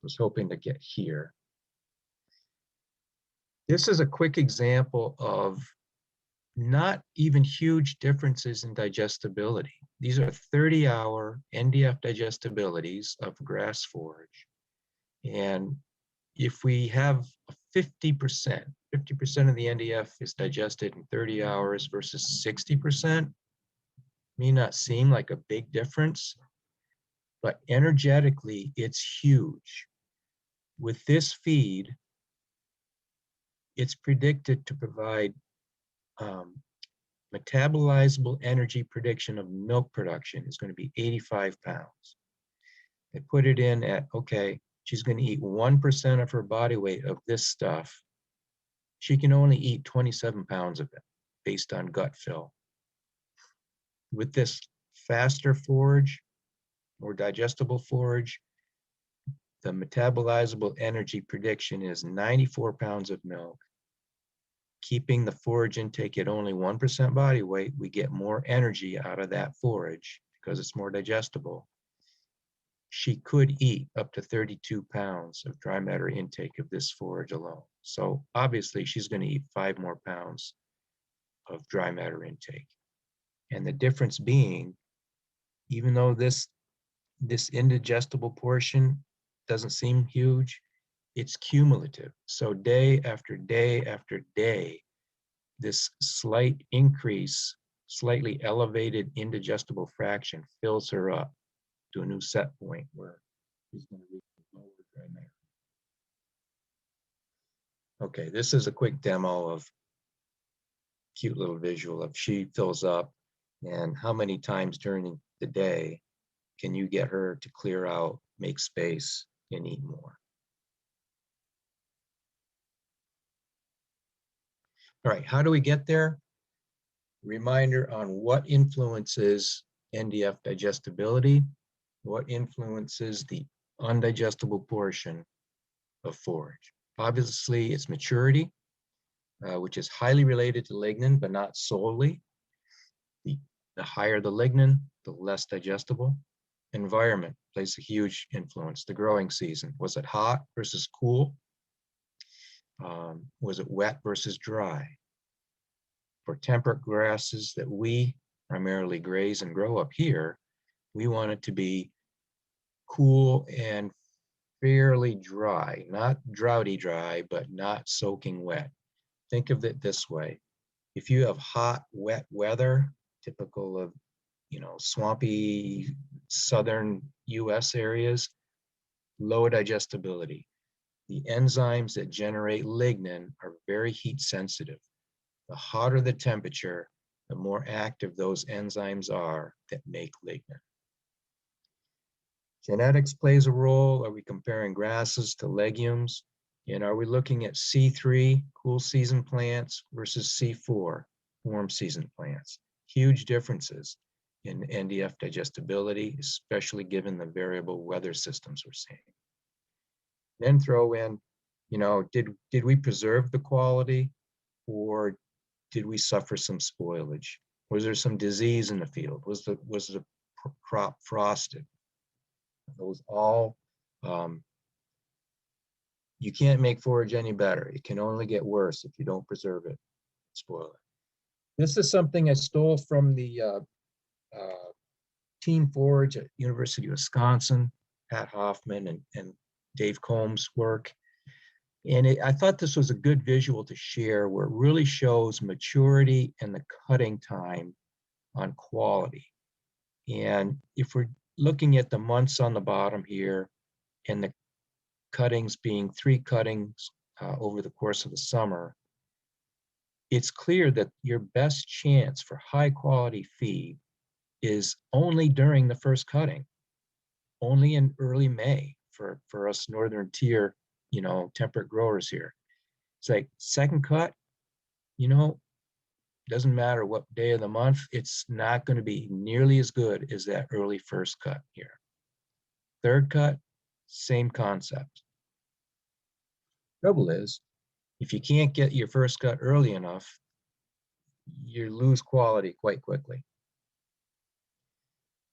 I was hoping to get here. This is a quick example of not even huge differences in digestibility. These are 30-hour NDF digestibilities of grass forage. And if we have 50% of the NDF is digested in 30 hours versus 60%, may not seem like a big difference, but energetically, it's huge. With this feed, it's predicted to provide metabolizable energy prediction of milk production is going to be 85 pounds. They put it in at, okay, she's going to eat 1% of her body weight of this stuff. She can only eat 27 pounds of it based on gut fill. With this faster forage, more digestible forage, the metabolizable energy prediction is 94 pounds of milk. Keeping the forage intake at only 1% body weight, we get more energy out of that forage because it's more digestible. She could eat up to 32 pounds of dry matter intake of this forage alone. So obviously she's going to eat 5 more pounds of dry matter intake. And the difference being, even though this indigestible portion doesn't seem huge, it's cumulative. So day after day after day, this slight increase, slightly elevated indigestible fraction fills her up to a new set point where she's going to reach the lower dry matter. Okay, this is a quick demo of cute little visual of she fills up and how many times during the day can you get her to clear out, make space, and eat more. All right, how do we get there? Reminder on what influences NDF digestibility, what influences the undigestible portion of forage. Obviously, it's maturity, which is highly related to lignin, but not solely. The higher the lignin, the less digestible. Environment plays a huge influence. The growing season, was it hot versus cool? Was it wet versus dry? For temperate grasses that we primarily graze and grow up here, we want it to be cool and fairly dry, not droughty dry, but not soaking wet. Think of it this way. If you have hot, wet weather, typical of, swampy southern US areas, low digestibility. The enzymes that generate lignin are very heat sensitive. The hotter the temperature, the more active those enzymes are that make lignin. Genetics plays a role. Are we comparing grasses to legumes? And are we looking at C3, cool season plants, versus C4, warm season plants? Huge differences in NDF digestibility, especially given the variable weather systems we're seeing. Then throw in, did we preserve the quality, or did we suffer some spoilage? Was there some disease in the field? Was the crop frosted? Those all, you can't make forage any better. It can only get worse if you don't preserve it, spoil it. This is something I stole from the Team Forage at University of Wisconsin, Pat Hoffman and Dave Combs' work. And I thought this was a good visual to share, where it really shows maturity and the cutting time on quality. And if we're looking at the months on the bottom here, and the cuttings being 3 cuttings over the course of the summer, it's clear that your best chance for high quality feed is only during the first cutting, only in early May for us northern tier, temperate growers here. It's like second cut, doesn't matter what day of the month, it's not going to be nearly as good as that early first cut here. Third cut, same concept. Trouble is, if you can't get your first cut early enough, you lose quality quite quickly.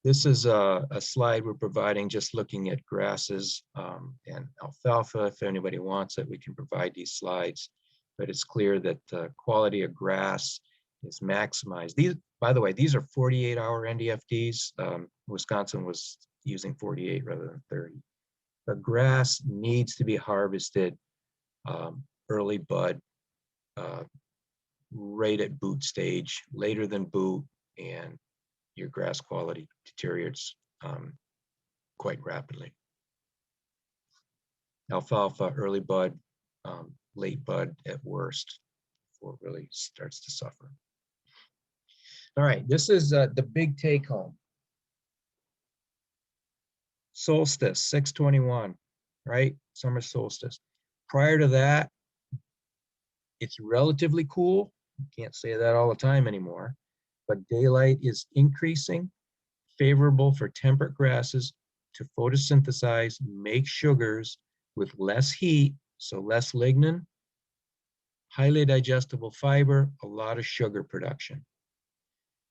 This is a slide we're providing, just looking at grasses and alfalfa. If anybody wants it, we can provide these slides, but it's clear that the quality of grass is maximized. These, by the way, these are 48-hour NDFDs. Wisconsin was using 48 rather than 30. But grass needs to be harvested early bud, right at boot stage, later than boot, and your grass quality deteriorates quite rapidly. Alfalfa, early bud, late bud at worst, before it really starts to suffer. All right, this is the big take home. Solstice, 6/21, right? Summer solstice. Prior to that, it's relatively cool. Can't say that all the time anymore, but daylight is increasing, favorable for temperate grasses to photosynthesize, make sugars with less heat, so less lignin, highly digestible fiber, a lot of sugar production.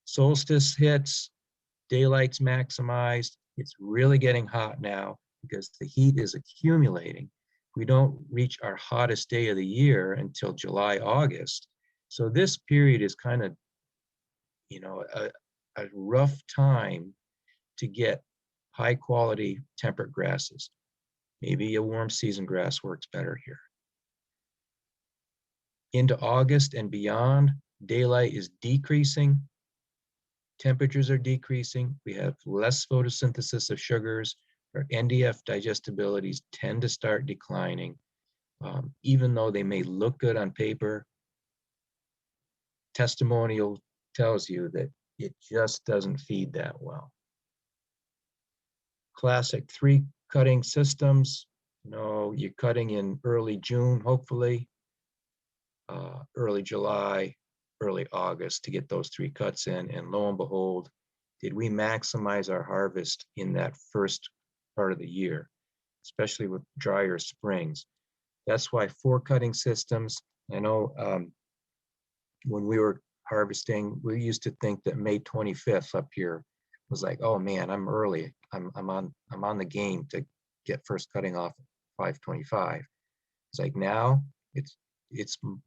Solstice hits, daylight's maximized. It's really getting hot now because the heat is accumulating. We don't reach our hottest day of the year until July, August. So this period is kind of, a rough time to get high quality temperate grasses. Maybe a warm season grass works better here. Into August and beyond, daylight is decreasing. Temperatures are decreasing. We have less photosynthesis of sugars. Our NDF digestibilities tend to start declining. Even though they may look good on paper, testimonial tells you that it just doesn't feed that well. Classic 3 cutting systems. You're cutting in early June, hopefully. early July, early August to get those 3 cuts in. And lo and behold, did we maximize our harvest in that first part of the year, especially with drier springs. That's why 4 cutting systems. I know when we were harvesting, we used to think that May 25th up here was like, oh man, I'm early. I'm on the game to get first cutting off at 5:25. It's like now it's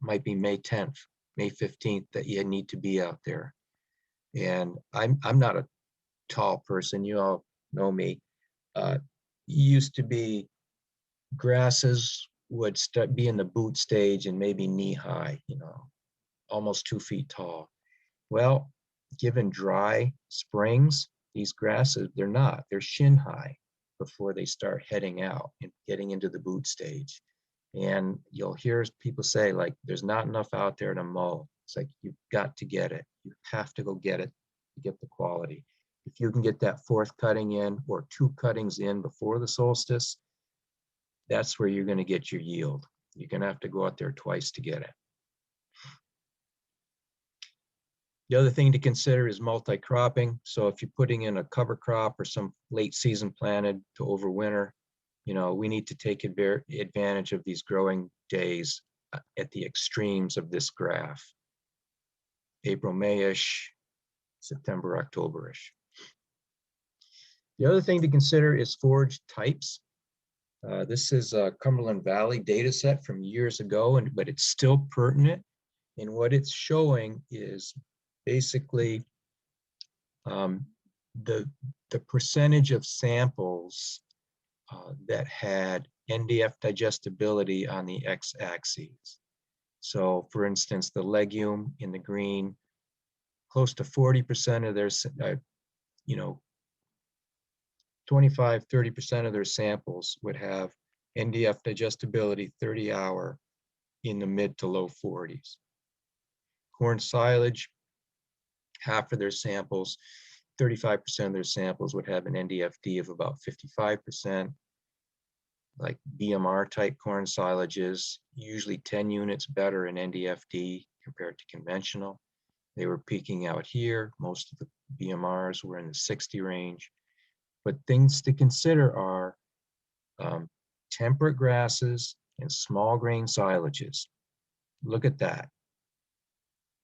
might be May 10th, May 15th that you need to be out there. And I'm not a tall person. You all know me. Used to be grasses would be in the boot stage and maybe knee high, almost 2 feet tall. Well, given dry springs, these grasses, they're shin high before they start heading out and getting into the boot stage. And you'll hear people say, like, there's not enough out there to mow. It's like, you've got to get it. You have to go get it to get the quality. If you can get that 4th cutting in or 2 cuttings in before the solstice, that's where you're going to get your yield. You're going to have to go out there twice to get it. The other thing to consider is multi-cropping. So if you're putting in a cover crop or some late season planted to overwinter, we need to take advantage of these growing days at the extremes of this graph. April, May-ish, September, October-ish. The other thing to consider is forage types. This is a Cumberland Valley data set from years ago, but it's still pertinent. And what it's showing is basically the percentage of samples that had NDF digestibility on the x-axis. So for instance, the legume in the green, close to 40% of their, 25, 30% of their samples would have NDF digestibility 30-hour in the mid to low 40s. Corn silage, half of their samples, 35% of their samples would have an NDFD of about 55%. Like BMR type corn silages, usually 10 units better in NDFD compared to conventional. They were peaking out here. Most of the BMRs were in the 60 range. But things to consider are temperate grasses and small grain silages. Look at that.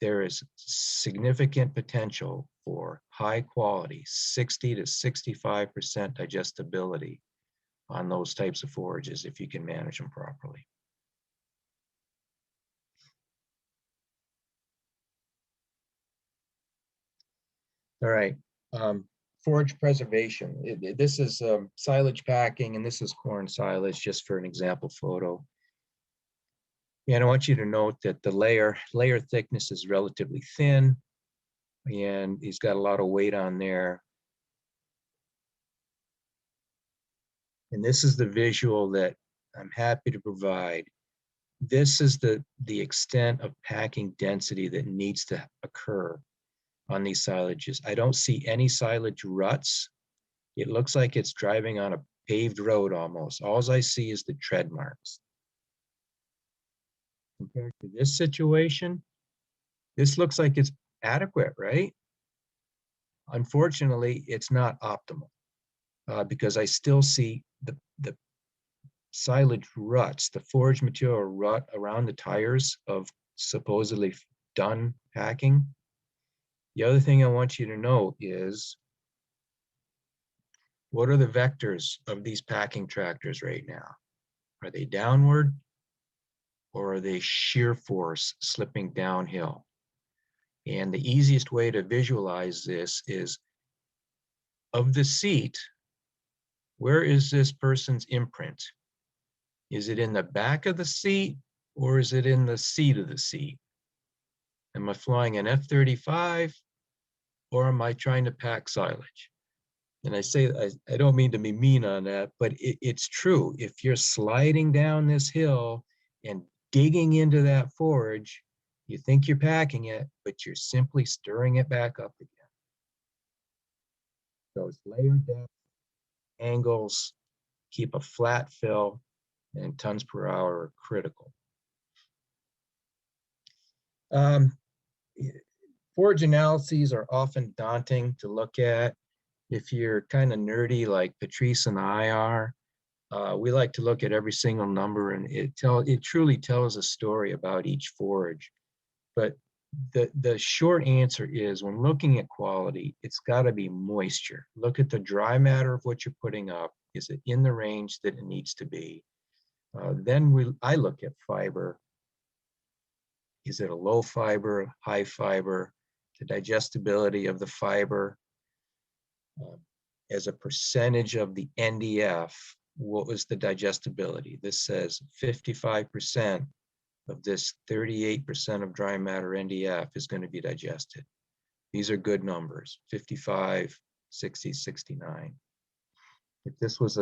There is significant potential for high quality, 60 to 65% digestibility on those types of forages if you can manage them properly. All right, forage preservation. This is silage packing, and this is corn silage, just for an example photo. And I want you to note that the layer thickness is relatively thin, and he's got a lot of weight on there. And this is the visual that I'm happy to provide. This is the extent of packing density that needs to occur on these silages. I don't see any silage ruts. It looks like it's driving on a paved road almost. All I see is the tread marks. Compared to this situation, this looks like it's adequate, right? Unfortunately, it's not optimal because I still see the silage ruts, the forage material rut around the tires of supposedly done packing. The other thing I want you to know is, what are the vectors of these packing tractors right now? Are they downward or are they shear force slipping downhill? And the easiest way to visualize this is, of the seat, where is this person's imprint? Is it in the back of the seat or is it in the seat of the seat? Am I flying an F-35 or am I trying to pack silage? And I don't mean to be mean on that, but it's true. If you're sliding down this hill and digging into that forage, you think you're packing it, but you're simply stirring it back up again. Those layer depth, angles, keep a flat fill, and tons per hour are critical. Um, Forage analyses are often daunting to look at. If you're kind of nerdy like Patrice and I are, we like to look at every single number, and it truly tells a story about each forage. But the short answer is, when looking at quality, it's got to be moisture. Look at the dry matter of what you're putting up. Is it in the range that it needs to be? Then I look at fiber. Is it a low fiber, high fiber? The digestibility of the fiber. As a percentage of the NDF, what was the digestibility? This says 55% of this 38% of dry matter NDF is going to be digested. These are good numbers, 55, 60, 69. If this was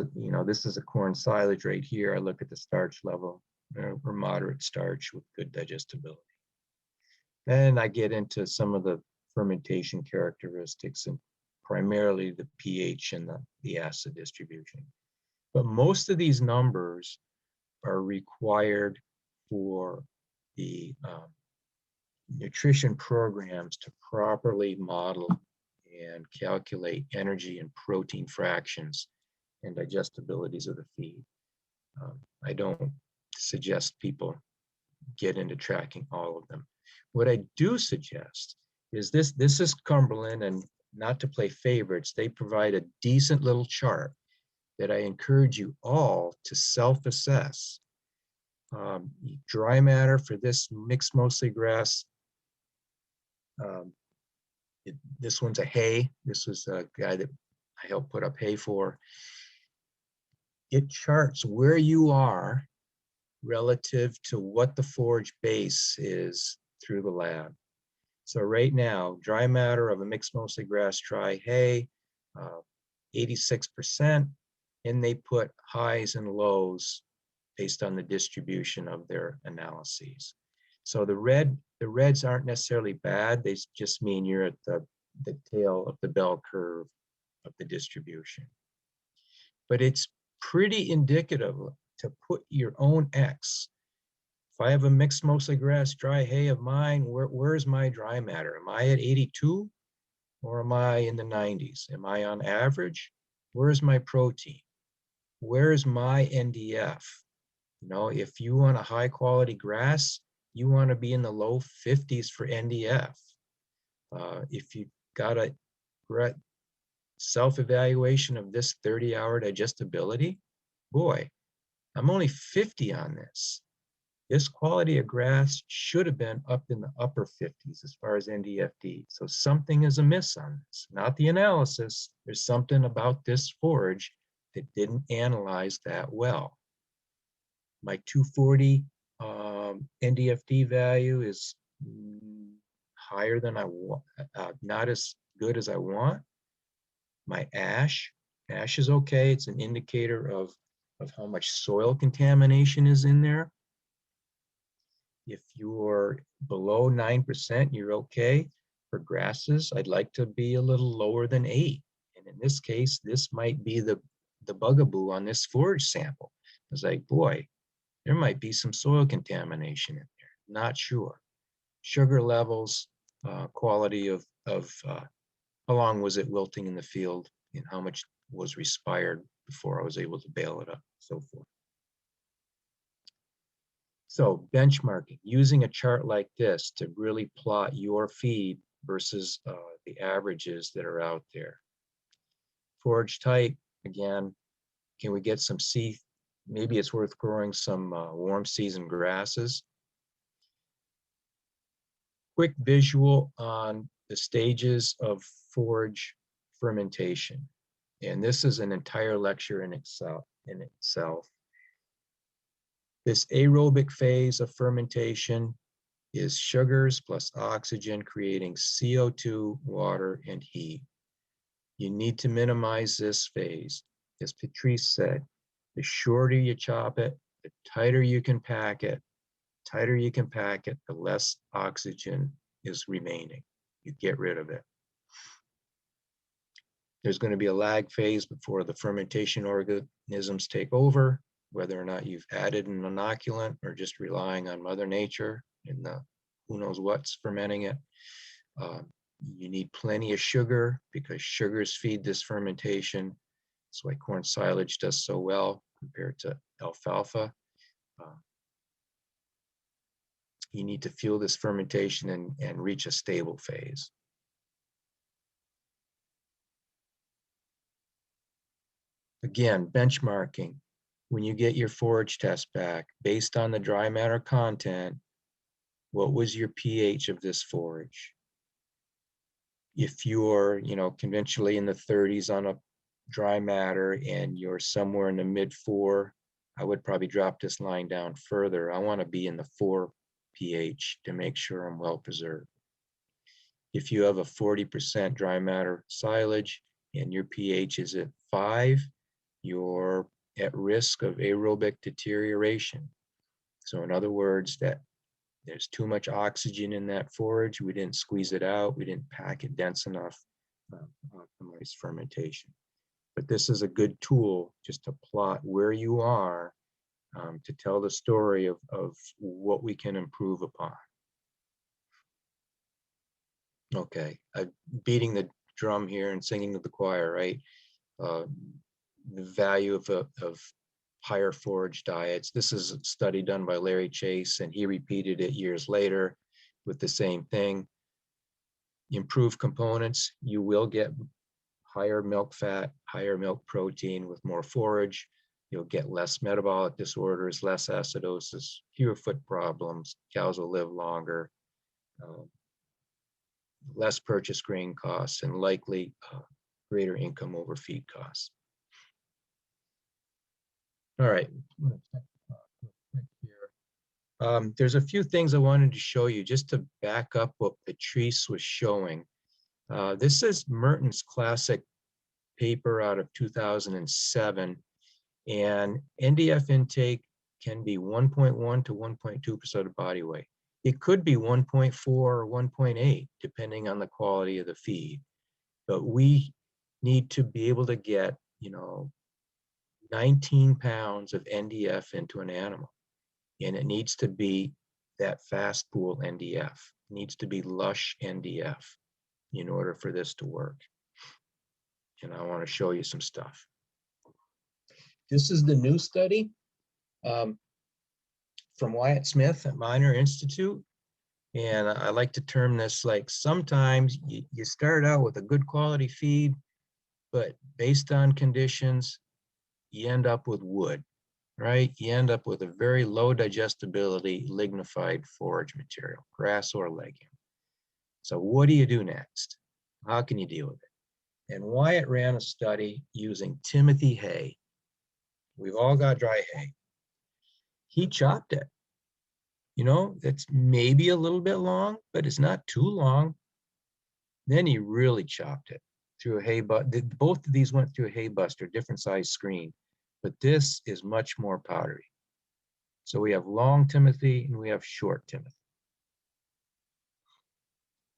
this is a corn silage right here, I look at the starch level, or moderate starch with good digestibility. Then I get into some of the fermentation characteristics, and primarily the pH and the acid distribution. But most of these numbers are required for the nutrition programs to properly model and calculate energy and protein fractions and digestibilities of the feed. I don't suggest people get into tracking all of them. What I do suggest is this is Cumberland, and not to play favorites, they provide a decent little chart that I encourage you all to self-assess. Dry matter for this mixed mostly grass. This one's a hay. This was a guy that I helped put up hay for. It charts where you are relative to what the forage base is through the lab. So right now, dry matter of a mixed mostly grass dry hay, 86%, and they put highs and lows based on the distribution of their analyses. So the reds aren't necessarily bad. They just mean you're at the tail of the bell curve of the distribution. But it's pretty indicative to put your own X. If I have a mixed mostly grass dry hay of mine, where's my dry matter? Am I at 82 or am I in the 90s? Am I on average? Where's my protein? Where's my NDF? You know, if you want a high quality grass, you want to be in the low 50s for NDF. If you've got a self-evaluation of this 30-hour digestibility, boy, I'm only 50 on this. This quality of grass should have been up in the upper 50s as far as NDFD. So something is amiss on this, not the analysis. There's something about this forage that didn't analyze that well. My 240 NDFD value is higher than I want, not as good as I want. My ash is okay. It's an indicator of how much soil contamination is in there. If you're below 9%, you're okay. For grasses, I'd like to be a little lower than 8. And in this case, this might be the bugaboo on this forage sample. It's like, boy, there might be some soil contamination in there. Not sure. Sugar levels, quality of how long was it wilting in the field, and how much was respired before I was able to bale it up, so forth. So benchmarking, using a chart like this to really plot your feed versus the averages that are out there. Forage type, again, can we get some seed? Maybe it's worth growing some warm season grasses. Quick visual on the stages of forage fermentation. And this is an entire lecture in itself. This aerobic phase of fermentation is sugars plus oxygen creating CO2, water, and heat. You need to minimize this phase. As Patrice said, the shorter you chop it, the tighter you can pack it. The less oxygen is remaining. You get rid of it. There's going to be a lag phase before the fermentation organisms take over, whether or not you've added an inoculant or just relying on Mother Nature in the who knows what's fermenting it. You need plenty of sugar because sugars feed this fermentation. That's why corn silage does so well compared to alfalfa. You need to fuel this fermentation and reach a stable phase. Again, benchmarking. When you get your forage test back, based on the dry matter content, what was your pH of this forage? If you're, conventionally in the 30s on a dry matter and you're somewhere in the mid-4, I would probably drop this line down further. I want to be in the 4 pH to make sure I'm well preserved. If you have a 40% dry matter silage and your pH is at 5, you're at risk of aerobic deterioration. So in other words, that there's too much oxygen in that forage. We didn't squeeze it out. We didn't pack it dense enough to optimize fermentation. But this is a good tool just to plot where you are to tell the story of what we can improve upon. Okay, I'm beating the drum here and singing to the choir, right? The value of higher forage diets. This is a study done by Larry Chase, and he repeated it years later with the same thing. Improve components, you will get higher milk fat, higher milk protein with more forage. You'll get less metabolic disorders, less acidosis, fewer foot problems. Cows will live longer, less purchase grain costs, and likely greater income over feed costs. All right. There's a few things I wanted to show you just to back up what Patrice was showing. This is Merton's classic paper out of 2007, and NDF intake can be 1.1 to 1.2% of body weight. It could be 1.4 or 1.8, depending on the quality of the feed. But we need to be able to get, 19 pounds of NDF into an animal. And it needs to be that fast pool NDF. It needs to be lush NDF in order for this to work. And I want to show you some stuff. This is the new study from Wyatt Smith at Miner Institute. And I like to term this like sometimes you start out with a good quality feed, but based on conditions, you end up with wood, right? You end up with a very low digestibility lignified forage material, grass or legume. So what do you do next? How can you deal with it? And Wyatt ran a study using Timothy hay. We've all got dry hay. He chopped it. It's maybe a little bit long, but it's not too long. Then he really chopped it through a hay buster. Both of these went through a hay buster, different size screen, but this is much more powdery. So we have long Timothy and we have short Timothy.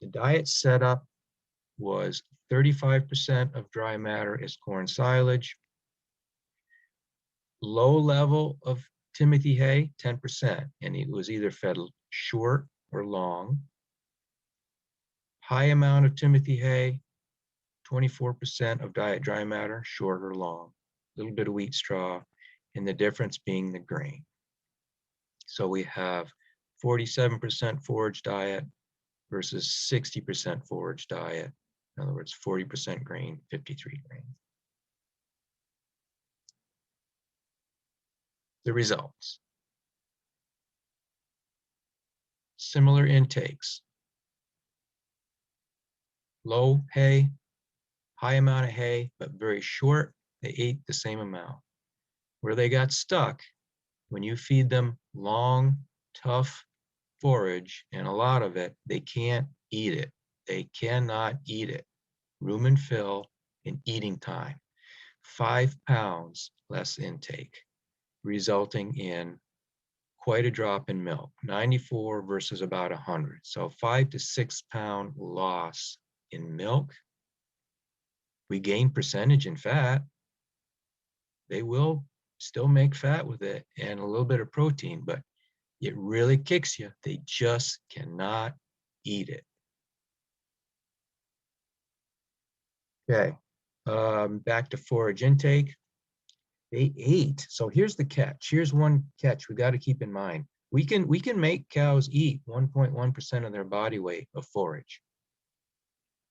The diet setup was 35% of dry matter is corn silage. Low level of Timothy hay, 10%, and it was either fed short or long. High amount of Timothy hay, 24% of diet dry matter, short or long. A little bit of wheat straw, and the difference being the grain. So we have 47% forage diet versus 60% forage diet. In other words, 40% grain, 53 grain. The results. Similar intakes. Low hay, high amount of hay, but very short. They ate the same amount. Where they got stuck, when you feed them long, tough forage, and a lot of it, they can't eat it. They cannot eat it. Room and fill and eating time. 5 pounds less intake, resulting in quite a drop in milk, 94 versus about 100. So 5 to 6 pound loss in milk. We gain percentage in fat. They will still make fat with it and a little bit of protein, but It really kicks you. They just cannot eat it. Okay, back to forage intake. They ate. So here's the catch. Here's one catch we got to keep in mind. We can make cows eat 1.1% of their body weight of forage.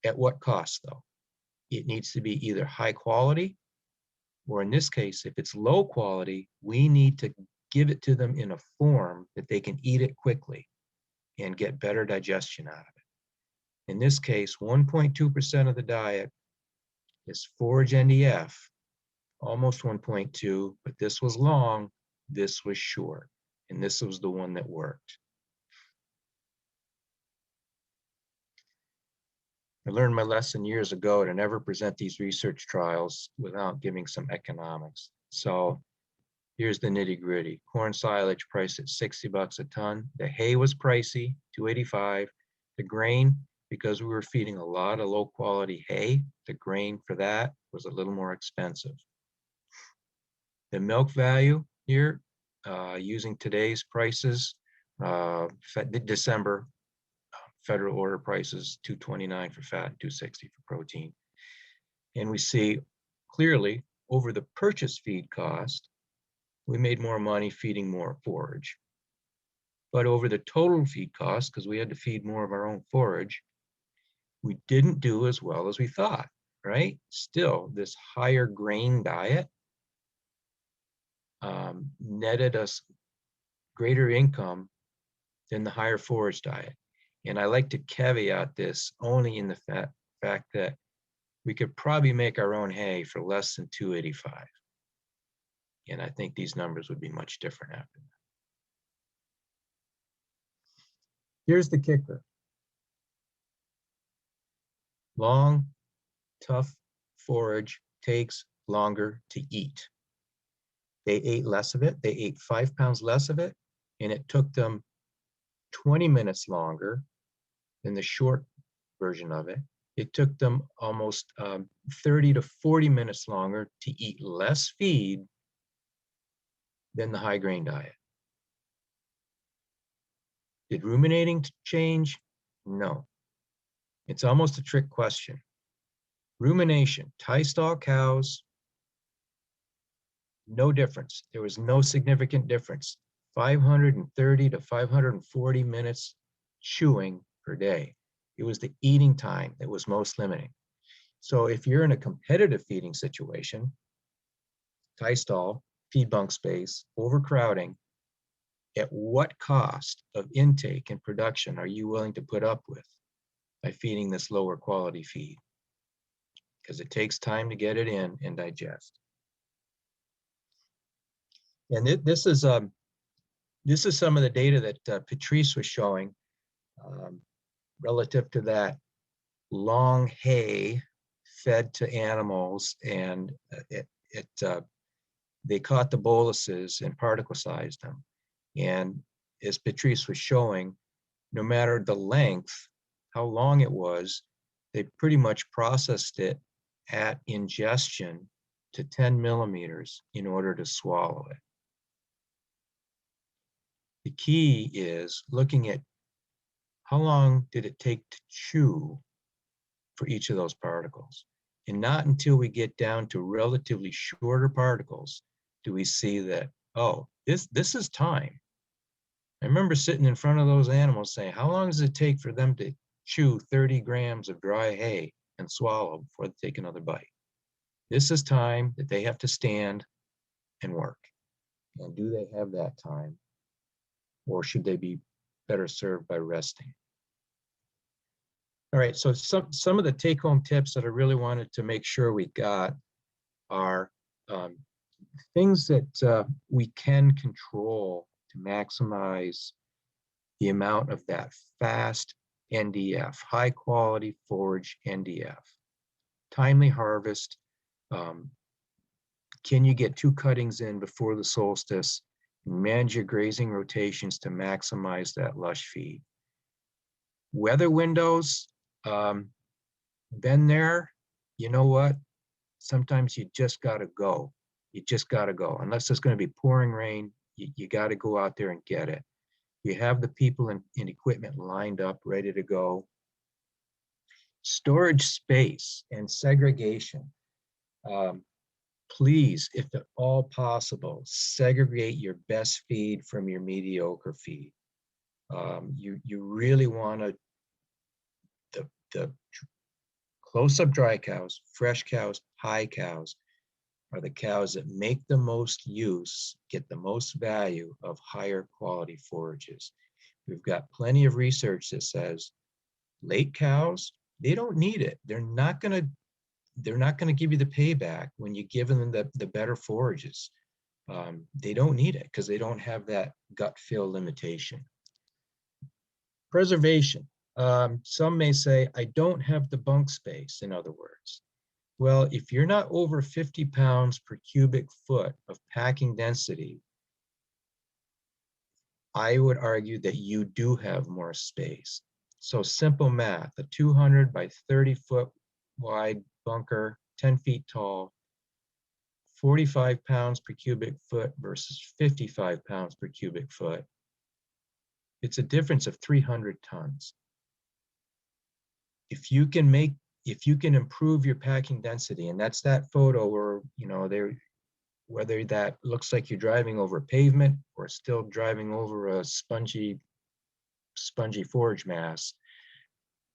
At what cost, though? It needs to be either high quality, or in this case, if it's low quality, we need to give it to them in a form that they can eat it quickly and get better digestion out of it. In this case, 1.2% of the diet is forage NDF, almost 1.2, but this was long, this was short, and this was the one that worked. I learned my lesson years ago to never present these research trials without giving some economics. So here's the nitty gritty. Corn silage priced at 60 bucks a ton. The hay was pricey, 285. The grain, because we were feeding a lot of low quality hay, the grain for that was a little more expensive. The milk value here, using today's prices, December federal order prices, $2.29 for fat and $2.60 for protein. And we see clearly over the purchase feed cost, we made more money feeding more forage. But over the total feed cost, because we had to feed more of our own forage, we didn't do as well as we thought, right? Still, this higher grain diet netted us greater income than the higher forage diet. And I like to caveat this only in the fact that we could probably make our own hay for less than $2.85. And I think these numbers would be much different after that. Here's the kicker. Long, tough forage takes longer to eat. They ate less of it. They ate 5 pounds less of it, and it took them 20 minutes longer than the short version of it. It took them almost 30 to 40 minutes longer to eat less feed than the high grain diet. Did ruminating change? No. It's almost a trick question. Rumination, tie stall cows, no difference. There was no significant difference. 530 to 540 minutes chewing per day. It was the eating time that was most limiting. So if you're in a competitive feeding situation, tie stall, feed bunk space, overcrowding, at what cost of intake and production are you willing to put up with by feeding this lower quality feed? Because it takes time to get it in and digest. And this is some of the data that Patrice was showing relative to that long hay fed to animals, and they caught the boluses and particle sized them. And as Patrice was showing, no matter the length, how long it was, they pretty much processed it at ingestion to 10 millimeters in order to swallow it. The key is looking at how long did it take to chew for each of those particles. And not until we get down to relatively shorter particles do we see that, oh, this is time. I remember sitting in front of those animals saying, how long does it take for them to chew 30 grams of dry hay and swallow before they take another bite? This is time that they have to stand and work. And do they have that time? Or should they be better served by resting? All right, so some of the take-home tips that I really wanted to make sure we got are things that we can control to maximize the amount of that fast NDF, high quality forage NDF. Timely harvest. Can you get 2 cuttings in before the solstice? Manage your grazing rotations to maximize that lush feed. Weather windows, been there, you know what? Sometimes you just gotta go. You just gotta go. Unless there's gonna be pouring rain, you gotta go out there and get it. You have the people and equipment lined up, ready to go. Storage space and segregation. Please, if at all possible, segregate your best feed from your mediocre feed. You really want to, the close-up dry cows, fresh cows, high cows are the cows that make the most use, get the most value of higher quality forages. We've got plenty of research that says late cows, they don't need it. They're not gonna give you the payback when you give them the better forages. They don't need it because they don't have that gut feel limitation. Preservation. Some may say, I don't have the bunk space, in other words. Well, if you're not over 50 pounds per cubic foot of packing density, I would argue that you do have more space. So simple math, a 200 by 30 foot wide bunker, 10 feet tall, 45 pounds per cubic foot versus 55 pounds per cubic foot. It's a difference of 300 tons. If you can improve your packing density, and that's that photo where, you know, whether that looks like you're driving over pavement or still driving over a spongy forage mass,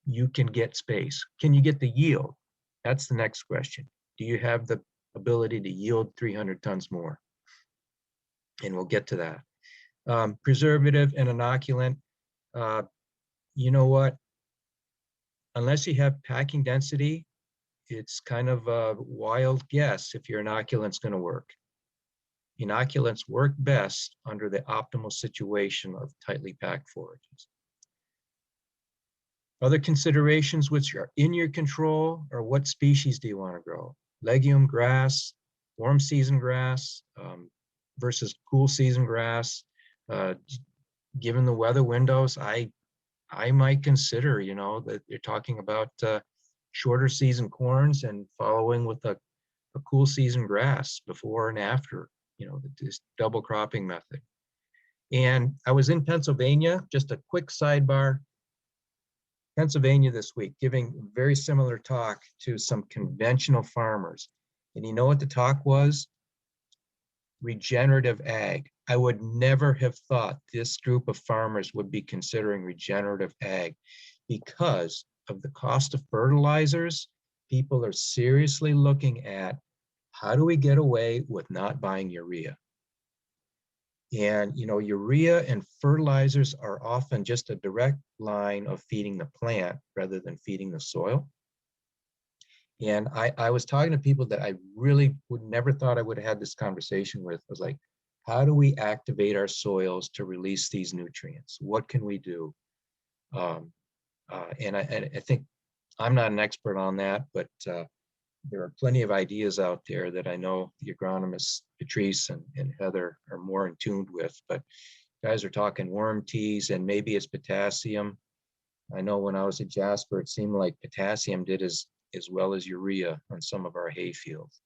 you can get space. Can you get the yield? That's the next question. Do you have the ability to yield 300 tons more? And we'll get to that. Preservative and inoculant, you know what? Unless you have packing density, it's kind of a wild guess if your inoculant's going to work. Inoculants work best under the optimal situation of tightly packed forages. Other considerations which are in your control are what species do you want to grow? Legume, grass, warm season grass versus cool season grass. Given the weather windows, I might consider, you know, that you're talking about shorter season corns and following with a cool season grass before and after, you know, this double cropping method. And I was in Pennsylvania, just a quick sidebar, Pennsylvania this week, giving a very similar talk to some conventional farmers. And you know what the talk was? Regenerative ag. I would never have thought this group of farmers would be considering regenerative ag because of the cost of fertilizers. People are seriously looking at how do we get away with not buying urea? And, you know, urea and fertilizers are often just a direct line of feeding the plant rather than feeding the soil. And I was talking to people that I really would never thought I would have had this conversation with. I was like, how do we activate our soils to release these nutrients? What can we do? And I think I'm not an expert on that, but there are plenty of ideas out there that I know the agronomists Patrice and Heather are more in tune with. But guys are talking worm teas and maybe it's potassium. I know when I was at Jasper, it seemed like potassium did as well as urea on some of our hay fields.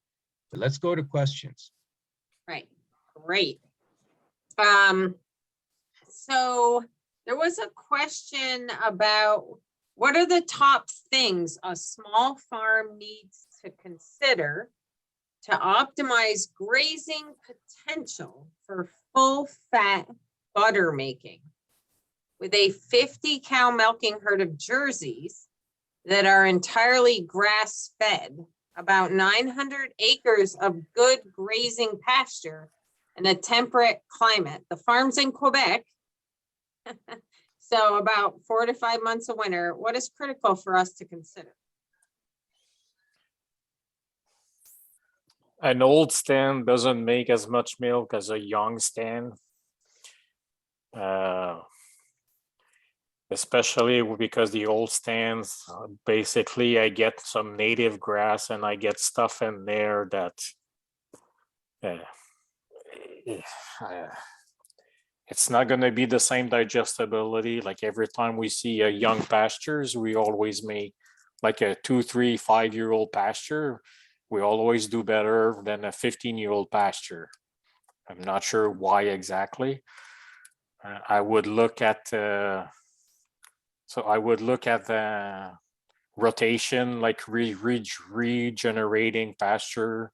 But let's go to questions. Right, great. So there was a question about what are the top things a small farm needs to consider to optimize grazing potential for full fat butter making with a 50 cow milking herd of Jerseys that are entirely grass fed, about 900 acres of good grazing pasture in a temperate climate. The farm's in Quebec, so about 4 to 5 months of winter. What is critical for us to consider? An old stand doesn't make as much milk as a young stand. Especially because the old stands, basically I get some native grass and I get stuff in there that it's not going to be the same digestibility. Like every time we see a young pastures, we always make like a 2, 3, 5-year-old pasture. We always do better than a 15-year-old pasture. I'm not sure why exactly. I would look at so I would look at the rotation, like regenerating pasture.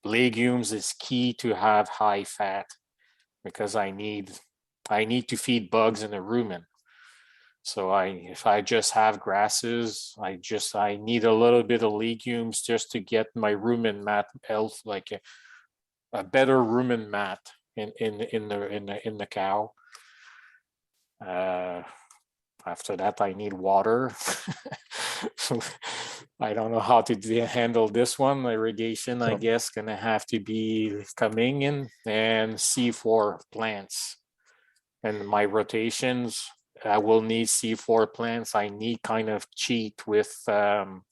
Legumes is key to have high fat because I need to feed bugs in the rumen. So if I just have grasses, I need a little bit of legumes just to get my rumen mat health, like a better rumen mat in the cow. After that, I need water. I don't know how to handle this one. Irrigation, I So- guess, gonna have to be coming in, and C4 plants. And my rotations, I will need C4 plants. I need kind of cheat with, I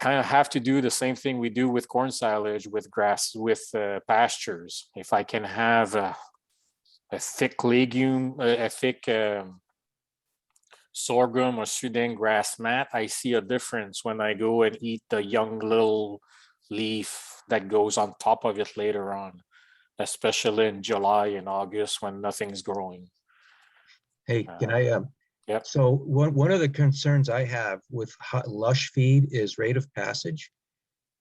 kind of have to do the same thing we do with corn silage, with grass, with pastures. If I can have a thick legume, a thick sorghum or Sudan grass mat, I see a difference when I go and eat the young little leaf that goes on top of it later on, especially in July and August when nothing's growing. Hey, can I, Yep. so one of the concerns I have with lush feed is rate of passage.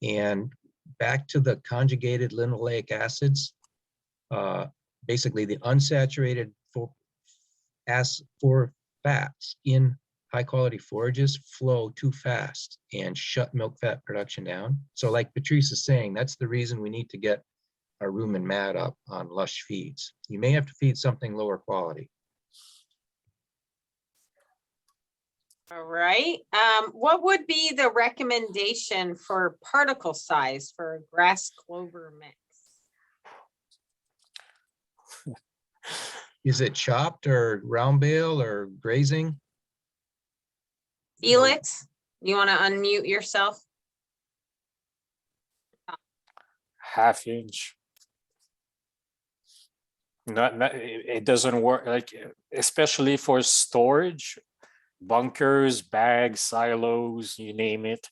And back to the conjugated linoleic acids, basically the unsaturated for fats in high quality forages flow too fast and shut milk fat production down. So like Patrice is saying, that's the reason we need to get our rumen mat up on lush feeds. You may have to feed something lower quality. All right. What would be the recommendation for particle size for a grass clover mix? Is it chopped or round bale or grazing? Felix, you want to unmute yourself? Half inch. It doesn't work, like, especially for storage, bunkers, bags, silos, you name it.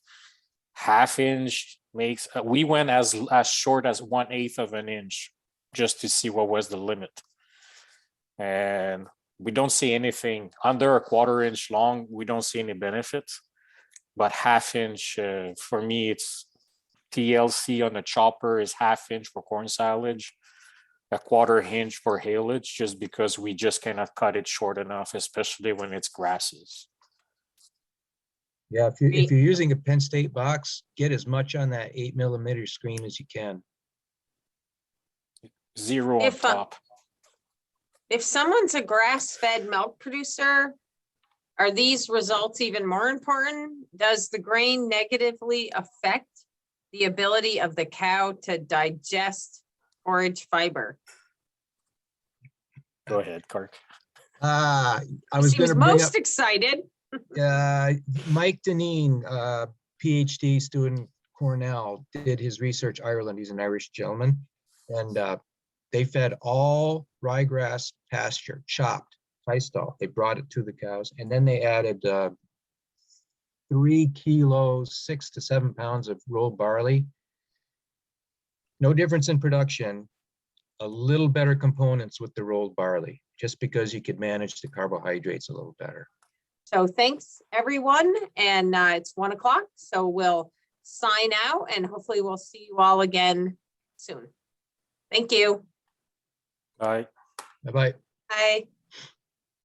Half inch makes, we went as short as 1/8 of an inch just to see what was the limit. And we don't see anything under a 1/4 inch long. We don't see any benefits, but half inch, for me, it's TLC on the chopper is half inch for corn silage, a 1/4 inch for haylage, just because we just cannot cut it short enough, especially when it's grasses. Yeah, if you're using a Penn State box, get as much on that 8mm screen as you can. 0 on If, top. If someone's a grass-fed milk producer, are these results even more important? Does the grain negatively affect the ability of the cow to digest forage fiber? Go ahead, Kirk. I He was seems gonna bring up, most excited. Mike Deneen, PhD student, Cornell, did his research Ireland. He's an Irish gentleman. And they fed all ryegrass pasture, chopped, Tystal. They brought it to the cows. And then they added 3 kilos, 6 to 7 pounds of rolled barley. No difference in production, a little better components with the rolled barley, just because you could manage the carbohydrates a little better. So thanks, everyone. And it's 1 o'clock, so we'll sign out and hopefully we'll see you all again soon. Thank you. Bye. Bye-bye. Bye.